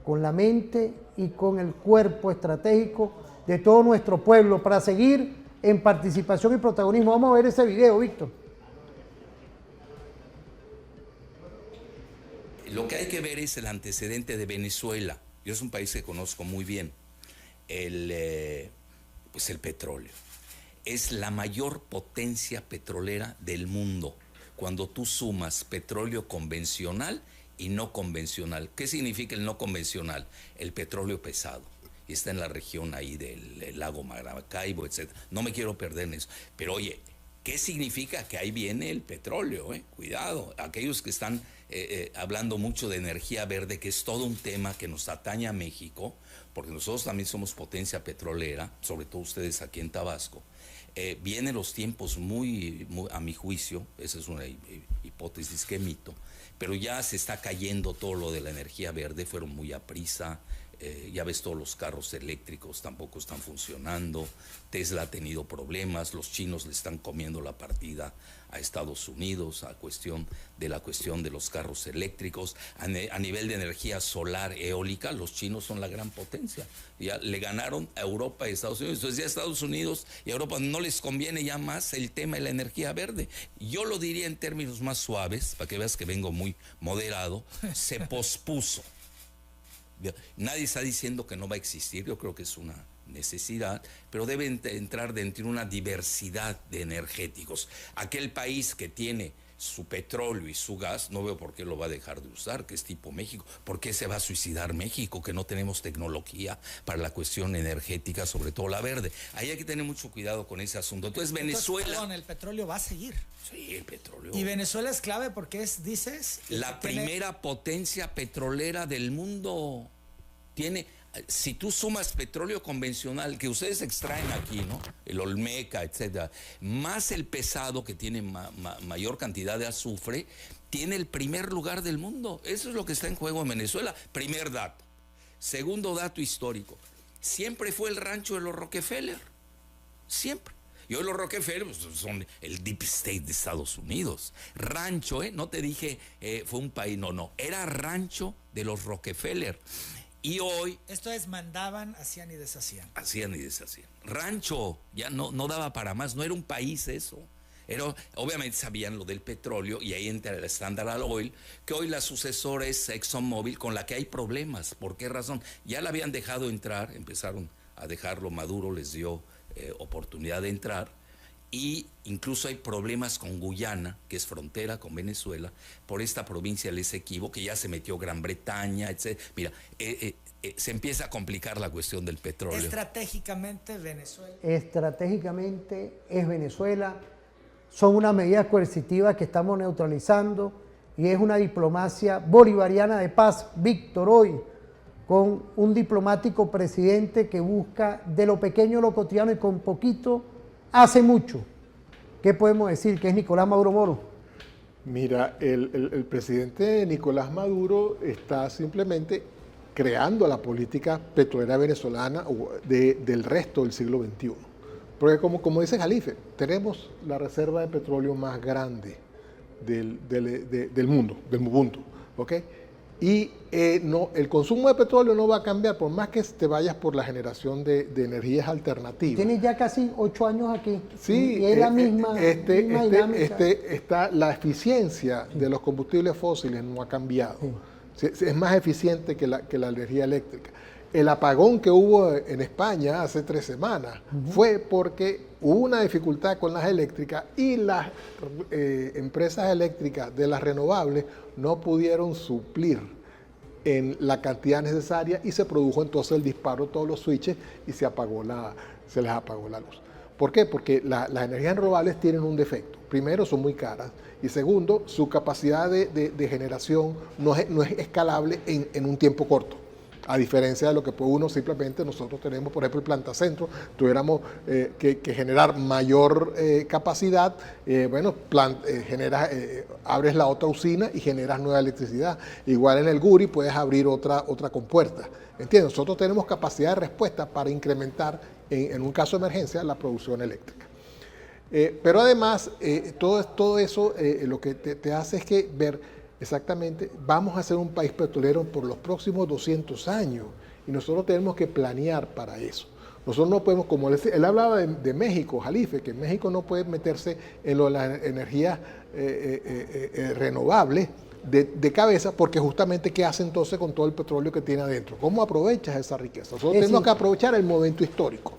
S2: con la mente y con el cuerpo estratégico de todo nuestro pueblo para seguir en participación y protagonismo. Vamos a ver ese video, Víctor.
S14: Lo que hay que ver es el antecedente de Venezuela. Yo es un país que conozco muy bien. Pues el petróleo. Es la mayor potencia petrolera del mundo. Cuando tú sumas petróleo convencional y no convencional. ¿Qué significa el no convencional? El petróleo pesado. Y está en la región ahí del lago Maracaibo, etc. No me quiero perder en eso. Pero oye, ¿qué significa? Que ahí viene el petróleo, Cuidado. Aquellos que están hablando mucho de energía verde, que es todo un tema que nos atañe a México, porque nosotros también somos potencia petrolera, sobre todo ustedes aquí en Tabasco. Vienen los tiempos muy, a mi juicio, esa es una hipótesis que emito, pero ya se está cayendo todo lo de la energía verde, fueron muy aprisa, Ya ves, todos los carros eléctricos tampoco están funcionando. Tesla ha tenido problemas. Los chinos le están comiendo la partida a Estados Unidos la cuestión de los carros eléctricos. A nivel de energía solar eólica, los chinos son la gran potencia. Ya le ganaron a Europa y Estados Unidos. Entonces ya a Estados Unidos y a Europa no les conviene ya más el tema de la energía verde. Yo lo diría en términos más suaves, para que veas que vengo muy moderado, se pospuso. Nadie está diciendo que no va a existir, yo creo que es una necesidad, pero debe entrar dentro de una diversidad de energéticos. Aquel país que tiene su petróleo y su gas, no veo por qué lo va a dejar de usar, que es tipo México. ¿Por qué se va a suicidar México? Que no tenemos tecnología para la cuestión energética, sobre todo la verde. Ahí hay que tener mucho cuidado con ese asunto. Entonces Venezuela...
S15: el petróleo va a seguir.
S14: Sí, el petróleo.
S15: Y Venezuela es clave porque es, dices...
S14: La primera potencia petrolera del mundo. Tiene... Si tú sumas petróleo convencional, que ustedes extraen aquí, ¿no? El Olmeca, etcétera, más el pesado, que tiene mayor cantidad de azufre, tiene el primer lugar del mundo. Eso es lo que está en juego en Venezuela. Primer dato. Segundo dato histórico. Siempre fue el rancho de los Rockefeller. Siempre. Y hoy los Rockefeller pues, son el deep state de Estados Unidos. Rancho, no te dije fue un país, no. Era rancho de los Rockefeller. Y hoy...
S15: Esto es, mandaban, hacían y deshacían.
S14: Hacían y deshacían. Rancho, ya no daba para más, no era un país eso. Obviamente sabían lo del petróleo y ahí entra el Standard Oil, que hoy la sucesora es ExxonMobil, con la que hay problemas. ¿Por qué razón? Ya la habían dejado entrar, empezaron a dejarlo, Maduro les dio oportunidad de entrar. Y incluso hay problemas con Guyana, que es frontera con Venezuela, por esta provincia del Esequibo, que ya se metió Gran Bretaña, etc. Mira, se empieza a complicar la cuestión del petróleo.
S15: Estratégicamente Venezuela.
S2: Estratégicamente es Venezuela. Son unas medidas coercitivas que estamos neutralizando y es una diplomacia bolivariana de paz. Víctor, hoy, con un diplomático presidente que busca de lo pequeño lo cotidiano y con poquito hace mucho. ¿Qué podemos decir? ¿Qué es Nicolás Maduro Moro?
S3: Mira, el presidente Nicolás Maduro está simplemente creando la política petrolera venezolana del resto del siglo XXI. Porque como dice Jalife, tenemos la reserva de petróleo más grande del mundo, del mundo, ¿ok? Y el consumo de petróleo no va a cambiar por más que te vayas por la generación de energías alternativas.
S2: Tienes ya casi 8 años aquí.
S3: Sí,
S2: y es la misma
S3: dinámica. La eficiencia de los combustibles fósiles no ha cambiado. Sí. Es más eficiente que la energía eléctrica. El apagón que hubo en España hace 3 semanas fue porque hubo una dificultad con las eléctricas y las empresas eléctricas de las renovables no pudieron suplir en la cantidad necesaria y se produjo entonces el disparo de todos los switches y se les apagó la luz. ¿Por qué? Porque las energías renovables tienen un defecto. Primero, son muy caras y segundo, su capacidad de generación no es escalable en un tiempo corto. A diferencia de lo que puede uno simplemente, nosotros tenemos, por ejemplo, el Plantacentro, tuviéramos que generar mayor capacidad, abres la otra usina y generas nueva electricidad. Igual en el Guri puedes abrir otra compuerta. ¿Entiendes? Nosotros tenemos capacidad de respuesta para incrementar, en un caso de emergencia, la producción eléctrica. Pero además, todo eso lo que te hace es que ver exactamente, vamos a ser un país petrolero por los próximos 200 años y nosotros tenemos que planear para eso. Nosotros no podemos, como él hablaba de México, Jalife, que México no puede meterse en las energías renovables de cabeza, porque justamente ¿qué hace entonces con todo el petróleo que tiene adentro? ¿Cómo aprovechas esa riqueza? Nosotros tenemos que aprovechar el momento histórico.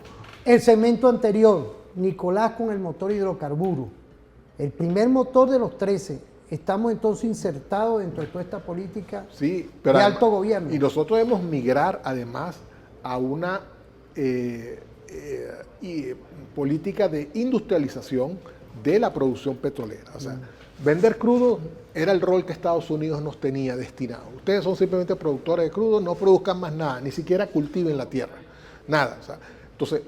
S2: El segmento anterior, Nicolás con el motor hidrocarburo, el primer motor de los 13, estamos entonces insertados dentro de toda esta política de alto gobierno. Y nosotros debemos migrar además a una política de industrialización de la producción petrolera. O sea, vender crudo era el rol que Estados Unidos nos tenía destinado. Ustedes son simplemente productores de crudo, no produzcan más nada, ni siquiera cultiven la tierra, nada. O sea,
S3: Entonces,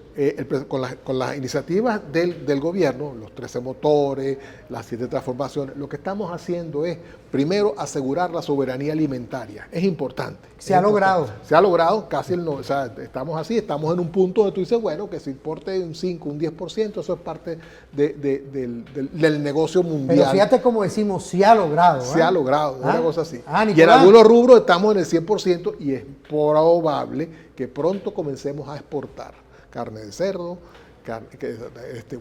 S3: con las iniciativas del gobierno, los 13 motores, las 7 transformaciones, lo que estamos haciendo es, primero, asegurar la soberanía alimentaria. Es importante.
S2: Se ha logrado.
S3: Se ha logrado, casi o sea, estamos en un punto donde tú dices, bueno, que se importe un 5, un 10%, eso es parte del negocio mundial.
S2: Pero fíjate como decimos, se ha logrado.
S3: Se ha logrado, una cosa así.
S2: Nicolás.
S3: Y en algunos rubros estamos en el 100% y es probable que pronto comencemos a exportar carne de cerdo,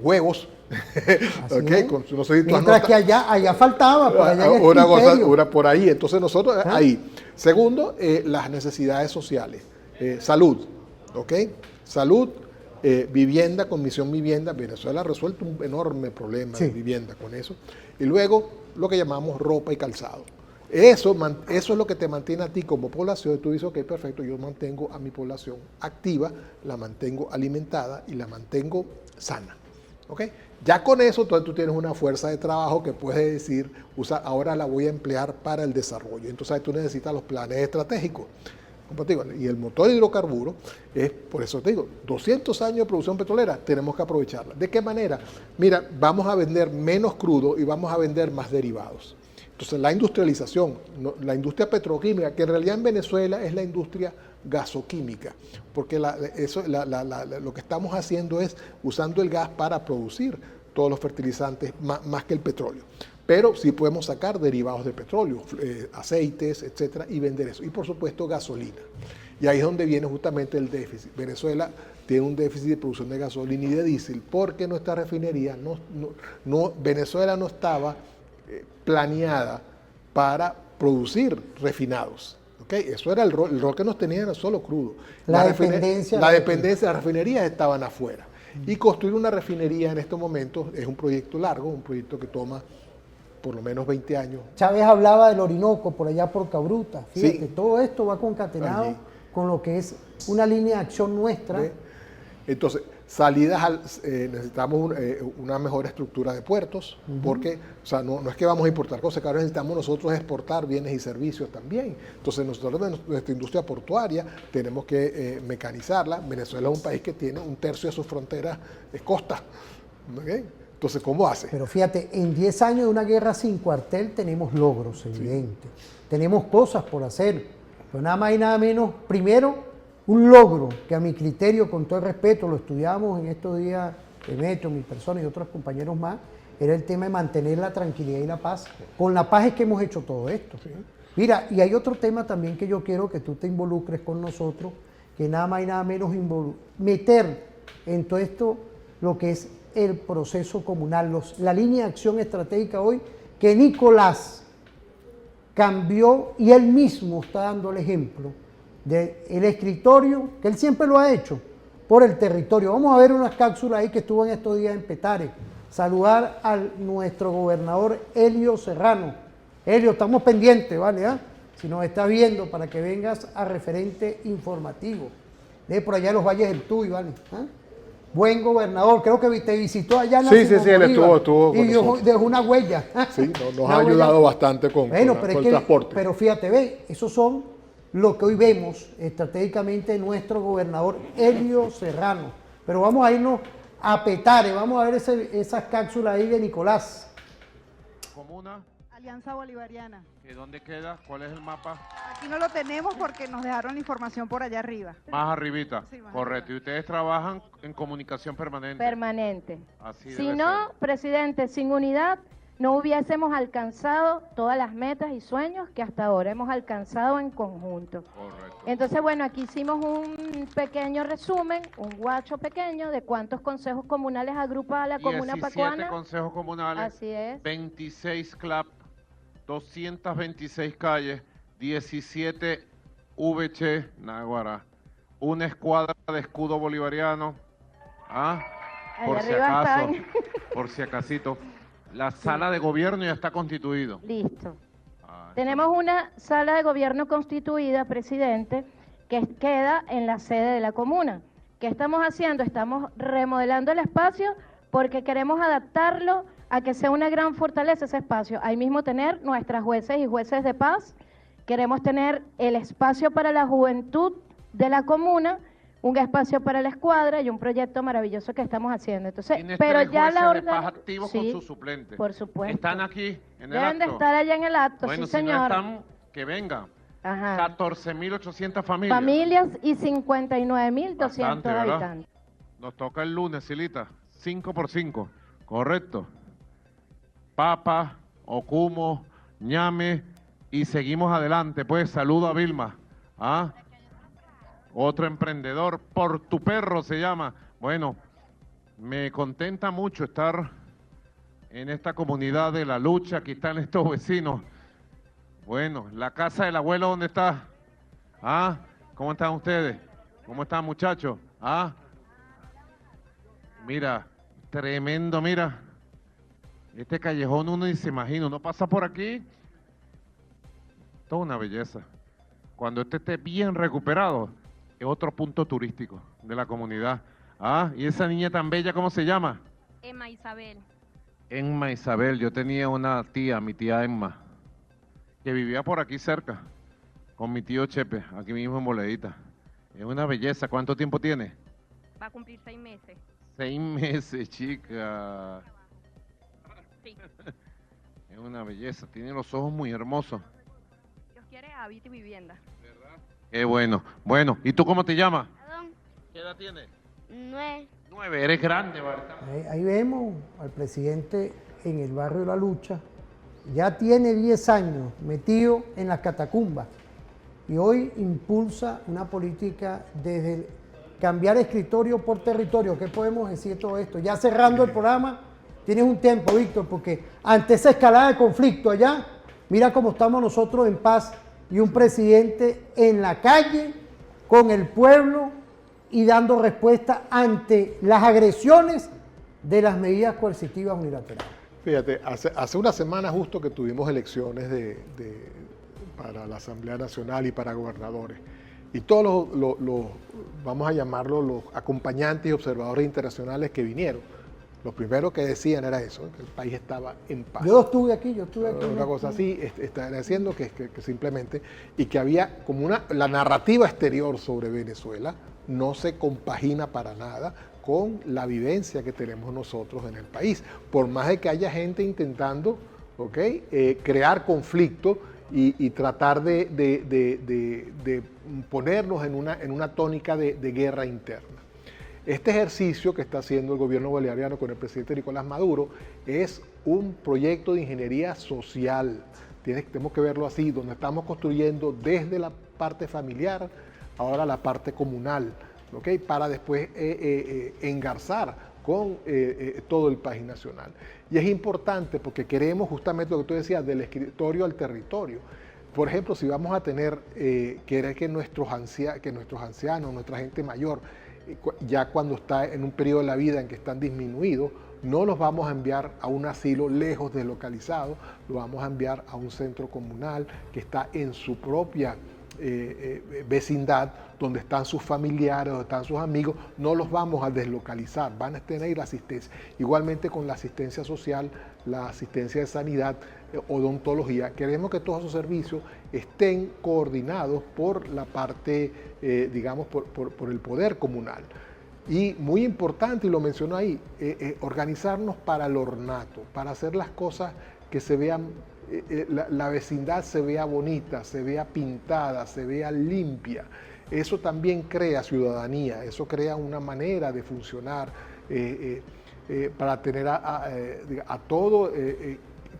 S3: huevos. Okay, no sé si
S2: mientras que allá faltaba, por allá en
S3: una cosa por ahí. Entonces nosotros ahí. Segundo, las necesidades sociales. Salud, ¿ok? Salud, vivienda, con Misión Vivienda. Venezuela ha resuelto un enorme problema de vivienda con eso. Y luego lo que llamamos ropa y calzado. Eso es lo que te mantiene a ti como población. Tú dices, ok, perfecto, yo mantengo a mi población activa, la mantengo alimentada y la mantengo sana. ¿Ok? Ya con eso entonces tú tienes una fuerza de trabajo que puedes decir, ahora la voy a emplear para el desarrollo. Entonces tú necesitas los planes estratégicos. Y el motor de hidrocarburos es, por eso te digo, 200 años de producción petrolera, tenemos que aprovecharla. ¿De qué manera? Mira, vamos a vender menos crudo y vamos a vender más derivados. Entonces la industrialización, la industria petroquímica, que en realidad en Venezuela es la industria gasoquímica, porque lo que estamos haciendo es usando el gas para producir todos los fertilizantes más que el petróleo. Pero sí podemos sacar derivados de petróleo, aceites, etcétera, y vender eso. Y por supuesto gasolina. Y ahí es donde viene justamente el déficit. Venezuela tiene un déficit de producción de gasolina y de diésel porque nuestra refinería, Venezuela no estaba planeada para producir refinados. ¿Okay? Eso era el rol que nos tenían, era solo crudo. La dependencia de las refinerías estaban afuera. Y construir una refinería en estos momentos es un proyecto largo, un proyecto que toma por lo menos 20 años.
S2: Chávez hablaba del Orinoco, por allá por Cabruta. Fíjate, todo esto va concatenado con lo que es una línea de acción nuestra.
S3: Entonces, necesitamos una mejor estructura de puertos, porque no es que vamos a importar cosas, claro, necesitamos nosotros exportar bienes y servicios también. Entonces nosotros, nuestra industria portuaria, tenemos que mecanizarla. Venezuela es un país que tiene 1/3 de sus fronteras es costa. ¿Okay? Entonces, ¿cómo hace?
S2: Pero fíjate, en 10 años de una guerra sin cuartel tenemos logros evidentes. Tenemos cosas por hacer, pero nada más y nada menos, primero, un logro que a mi criterio, con todo el respeto, lo estudiamos en estos días, Demetrio, mi persona y otros compañeros más, era el tema de mantener la tranquilidad y la paz. Con la paz es que hemos hecho todo esto. Mira, y hay otro tema también que yo quiero que tú te involucres con nosotros, que nada más y nada menos meter en todo esto lo que es el proceso comunal, la línea de acción estratégica hoy, que Nicolás cambió y él mismo está dando el ejemplo del escritorio, que él siempre lo ha hecho, por el territorio. Vamos a ver unas cápsulas ahí que estuvo en estos días en Petare. Saludar a nuestro gobernador Elio Serrano. Elio, estamos pendientes, ¿vale? Si nos estás viendo, para que vengas a Referente Informativo. De por allá en los Valles del Tuy, ¿vale? Buen gobernador, creo que te visitó allá en la
S3: Sí, él estuvo
S2: y dejó una huella.
S3: Sí, nos ha ayudado bastante con el transporte.
S2: Pero fíjate, ve, esos son lo que hoy vemos estratégicamente nuestro gobernador Elio Serrano. Pero vamos a irnos a Petare, vamos a ver esas cápsulas ahí de Nicolás.
S11: Comuna.
S16: Alianza Bolivariana.
S11: ¿Y dónde queda? ¿Cuál es el mapa?
S16: Aquí no lo tenemos porque nos dejaron la información por allá arriba.
S11: Más arribita.
S16: Sí, más
S11: correcto.
S16: arriba.
S11: ¿Y ustedes trabajan en comunicación permanente?
S17: Permanente.
S11: Así
S17: Si
S11: debe
S17: no,
S11: ser.
S17: presidente, sin unidad no hubiésemos alcanzado todas las metas y sueños que hasta ahora hemos alcanzado en conjunto.
S11: Correcto.
S17: Entonces, bueno, aquí hicimos un pequeño resumen, un guacho pequeño de cuántos consejos comunales agrupa la comuna
S11: 17
S17: pacuana.
S11: consejos comunales.
S17: Así es.
S11: 26 CLAP, 226 calles, 17 VC, Náguara, una escuadra de escudo bolivariano, por si
S17: arriba
S11: acaso,
S17: están.
S11: por si acasito. La sala de gobierno ya está constituido.
S17: Listo. Tenemos una sala de gobierno constituida, presidente, que queda en la sede de la comuna. ¿Qué estamos haciendo? Estamos remodelando el espacio porque queremos adaptarlo a que sea una gran fortaleza ese espacio. Ahí mismo tener nuestras jueces y jueces de paz. Queremos tener el espacio para la juventud de la comuna, un espacio para la escuadra y un proyecto maravilloso que estamos haciendo. Entonces,
S11: Tienes
S17: pero
S11: 3
S17: ya la
S11: jueces de paz
S17: orden
S11: activos
S17: sí,
S11: con sus suplentes.
S17: por supuesto.
S11: ¿Están aquí en el
S17: Deben de
S11: acto?
S17: estar allá en el acto,
S11: Bueno,
S17: sí,
S11: si
S17: señor.
S11: no están, que vengan.
S17: Ajá.
S11: 14.800 familias.
S17: Familias y 59.200
S11: Bastante, ¿verdad?
S17: habitantes.
S11: Nos toca el lunes, Silita. 5 por 5. Correcto. Papa, Ocumo, Ñame y seguimos adelante. Pues saludo a Vilma. ¿Ah? Otro emprendedor, Por tu Perro se llama. Bueno, me contenta mucho estar en esta comunidad de la lucha. Aquí están estos vecinos. Bueno, la casa del abuelo, ¿dónde está? ¿Ah? ¿Cómo están ustedes? ¿Cómo están, muchachos? ¿Ah? Mira, tremendo, mira. Este callejón uno ni se imagina, uno pasa por aquí. Toda una belleza. Cuando este esté bien recuperado, es otro punto turístico de la comunidad. Ah, y esa niña tan bella, ¿cómo se llama?
S18: Emma Isabel.
S11: Emma Isabel. Yo tenía una tía, mi tía Emma, que vivía por aquí cerca, con mi tío Chepe, aquí mismo en Boledita. Es una belleza. ¿Cuánto tiempo tiene?
S18: Va a cumplir 6 meses.
S11: 6 meses, chica.
S18: Sí.
S11: Es una belleza. Tiene los ojos muy hermosos.
S18: Dios quiere hábitat y vivienda.
S11: Qué bueno. Bueno, ¿y tú cómo te llamas?
S18: Perdón.
S11: ¿Qué edad tienes?
S18: 9.
S11: 9. Eres grande, ¿verdad?
S2: Ahí vemos al presidente en el barrio de La Lucha. Ya tiene 10 años metido en las catacumbas y hoy impulsa una política desde cambiar escritorio por territorio. ¿Qué podemos decir de todo esto? Ya cerrando el programa, tienes un tiempo, Víctor, porque ante esa escalada de conflicto allá, mira cómo estamos nosotros en paz y un presidente en la calle con el pueblo y dando respuesta ante las agresiones de las medidas coercitivas unilaterales.
S3: Fíjate, hace una semana justo que tuvimos elecciones para la Asamblea Nacional y para gobernadores. Y todos los vamos a llamarlo, los acompañantes y observadores internacionales que vinieron, lo primero que decían era eso, que el país estaba en paz.
S2: Yo estuve aquí.
S3: Una cosa así, está diciendo que simplemente, y que había como la narrativa exterior sobre Venezuela no se compagina para nada con la vivencia que tenemos nosotros en el país. Por más de que haya gente intentando crear conflicto y tratar de ponernos en una tónica de guerra interna. Este ejercicio que está haciendo el gobierno bolivariano con el presidente Nicolás Maduro es un proyecto de ingeniería social. Tenemos que verlo así, donde estamos construyendo desde la parte familiar, ahora la parte comunal, para después engarzar con todo el país nacional. Y es importante porque queremos justamente lo que tú decías, del escritorio al territorio. Por ejemplo, si vamos a querer que nuestros ancianos, nuestra gente mayor, ya cuando está en un periodo de la vida en que están disminuidos, no los vamos a enviar a un asilo lejos deslocalizado, lo vamos a enviar a un centro comunal que está en su propia vecindad, donde están sus familiares, donde están sus amigos. No los vamos a deslocalizar, van a tener asistencia. Igualmente con la asistencia social, la asistencia de sanidad, odontología. Queremos que todos esos servicios estén coordinados por la parte, digamos, por el poder comunal. Y muy importante, y lo mencionó ahí, organizarnos para el ornato, para hacer las cosas que se vean, la vecindad se vea bonita, se vea pintada, se vea limpia. Eso también crea ciudadanía, eso crea una manera de funcionar para tener a todo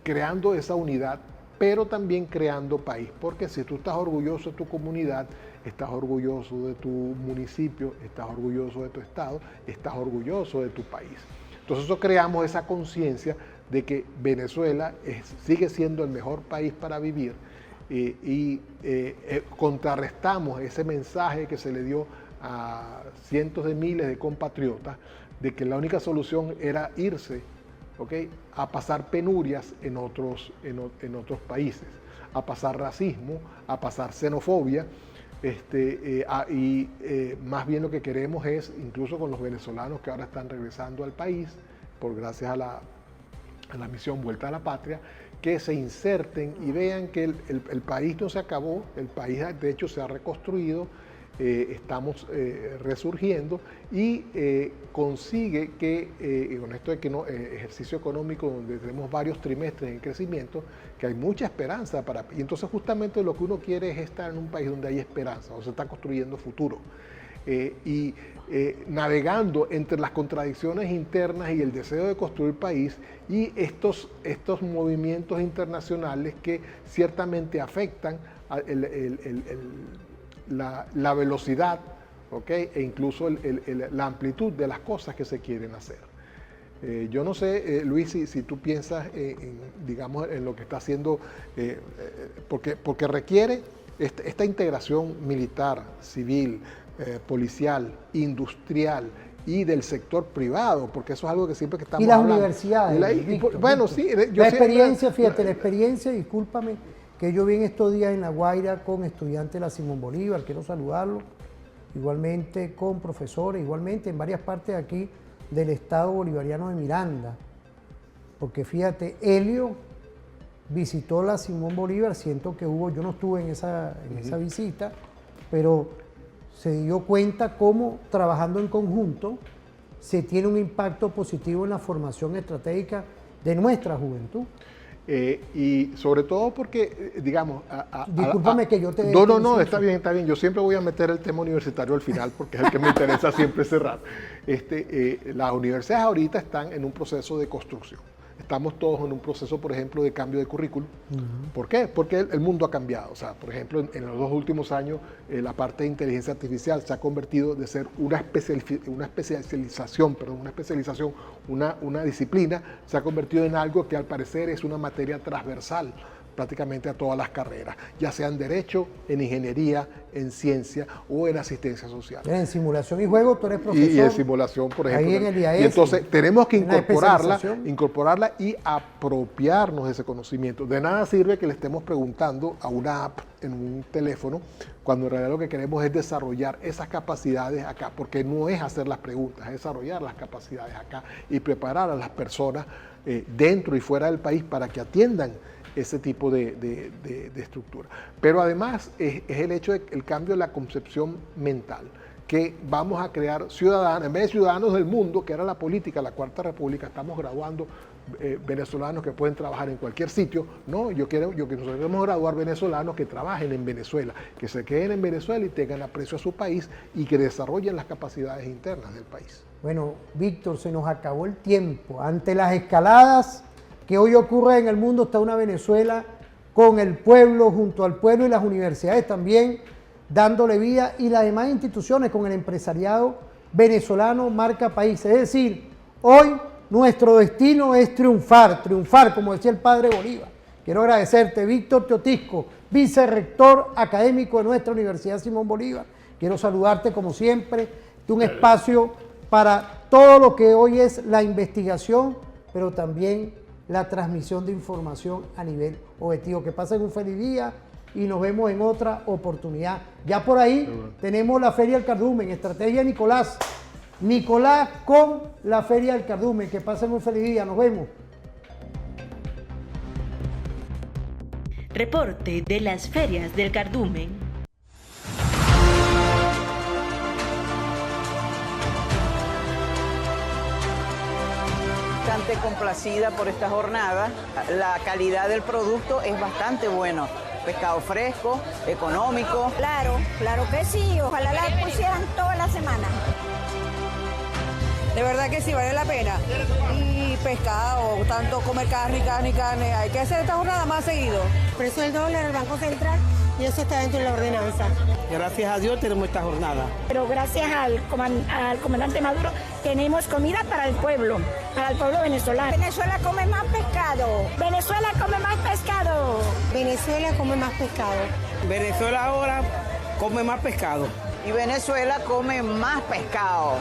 S3: creando esa unidad, pero también creando país, porque si tú estás orgulloso de tu comunidad, estás orgulloso de tu municipio, estás orgulloso de tu estado, estás orgulloso de tu país. Entonces eso creamos esa conciencia de que Venezuela sigue siendo el mejor país para vivir y contrarrestamos ese mensaje que se le dio a cientos de miles de compatriotas de que la única solución era irse a pasar penurias en otros países, a pasar racismo, a pasar xenofobia, más bien lo que queremos es, incluso con los venezolanos que ahora están regresando al país, gracias a la misión Vuelta a la Patria, que se inserten y vean que el país no se acabó, el país de hecho se ha reconstruido, estamos resurgiendo y consigue que, con esto de que ejercicio económico donde tenemos varios trimestres en crecimiento, que hay mucha esperanza y entonces justamente lo que uno quiere es estar en un país donde hay esperanza, donde se está construyendo futuro. Navegando entre las contradicciones internas y el deseo de construir país y estos movimientos internacionales que ciertamente afectan la velocidad, ¿okay? E incluso la amplitud de las cosas que se quieren hacer. Yo no sé, Luis, si tú piensas digamos, en lo que está haciendo, porque requiere esta integración militar, civil, policial, industrial y del sector privado, porque eso es algo que siempre que estamos hablando.
S2: Y las universidades.
S3: Víctor, bueno, sí.
S2: La experiencia, fíjate, la experiencia, discúlpame, que yo vi en estos días en La Guaira con estudiantes de la Simón Bolívar, quiero saludarlos, igualmente con profesores, igualmente en varias partes aquí del Estado Bolivariano de Miranda, porque fíjate, Helio visitó la Simón Bolívar, siento que yo no estuve en esa visita, pero se dio cuenta cómo trabajando en conjunto se tiene un impacto positivo en la formación estratégica de nuestra juventud.
S3: Y sobre todo porque, digamos...
S2: Discúlpame que yo te...
S3: No, está bien. Yo siempre voy a meter el tema universitario al final porque es el que me interesa siempre cerrar. Las universidades ahorita están en un proceso de construcción. Estamos todos en un proceso, por ejemplo, de cambio de currículum. ¿Por qué? Porque el mundo ha cambiado. O sea, por ejemplo, en los 2 últimos años, la parte de inteligencia artificial se ha convertido de ser una disciplina, se ha convertido en algo que al parecer es una materia transversal prácticamente a todas las carreras, ya sea en Derecho, en Ingeniería, en Ciencia o en Asistencia Social.
S2: En Simulación y Juego tú eres profesor.
S3: Y en Simulación, por ejemplo.
S2: Ahí en el IAS.
S3: Y entonces tenemos que incorporarla y apropiarnos de ese conocimiento. De nada sirve que le estemos preguntando a una app en un teléfono, cuando en realidad lo que queremos es desarrollar esas capacidades acá, porque no es hacer las preguntas, es desarrollar las capacidades acá y preparar a las personas dentro y fuera del país para que atiendan ese tipo de estructura. Pero además es el hecho del cambio de la concepción mental, que vamos a crear ciudadanos, en vez de ciudadanos del mundo, que era la política, la Cuarta República, estamos graduando venezolanos que pueden trabajar en cualquier sitio. No, yo que nosotros queremos graduar venezolanos que trabajen en Venezuela, que se queden en Venezuela y tengan aprecio a su país y que desarrollen las capacidades internas del país.
S2: Bueno, Víctor, se nos acabó el tiempo. Ante las escaladas que hoy ocurre en el mundo, está una Venezuela con el pueblo, junto al pueblo y las universidades también, dándole vida, y las demás instituciones con el empresariado venezolano marca país. Es decir, hoy nuestro destino es triunfar, como decía el padre Bolívar. Quiero agradecerte, Víctor Teotisco, vicerrector académico de nuestra Universidad Simón Bolívar. Quiero saludarte como siempre, de un espacio para todo lo que hoy es la investigación, pero también la transmisión de información a nivel objetivo. Que pasen un feliz día y nos vemos en otra oportunidad. Ya por ahí tenemos la Feria del Cardumen, estrategia Nicolás. Nicolás con la Feria del Cardumen. Que pasen un feliz día, nos vemos.
S13: Reporte de las ferias del Cardumen.
S19: Bastante complacida por esta jornada. La calidad del producto es bastante bueno. Pescado fresco, económico.
S20: Claro que sí. Ojalá la pusieran toda la semana.
S21: De verdad que sí, vale la pena. Y pescado, tanto comer carne. Hay que hacer esta jornada más seguido.
S20: El precio del dólar, el Banco Central, y eso está dentro de la ordenanza.
S22: Gracias a Dios tenemos esta jornada.
S20: Pero gracias al comandante Maduro tenemos comida para el pueblo venezolano.
S21: Venezuela come más pescado.
S20: Venezuela come más pescado.
S21: Venezuela come más pescado.
S22: Venezuela ahora come más pescado.
S19: Y Venezuela come más pescado.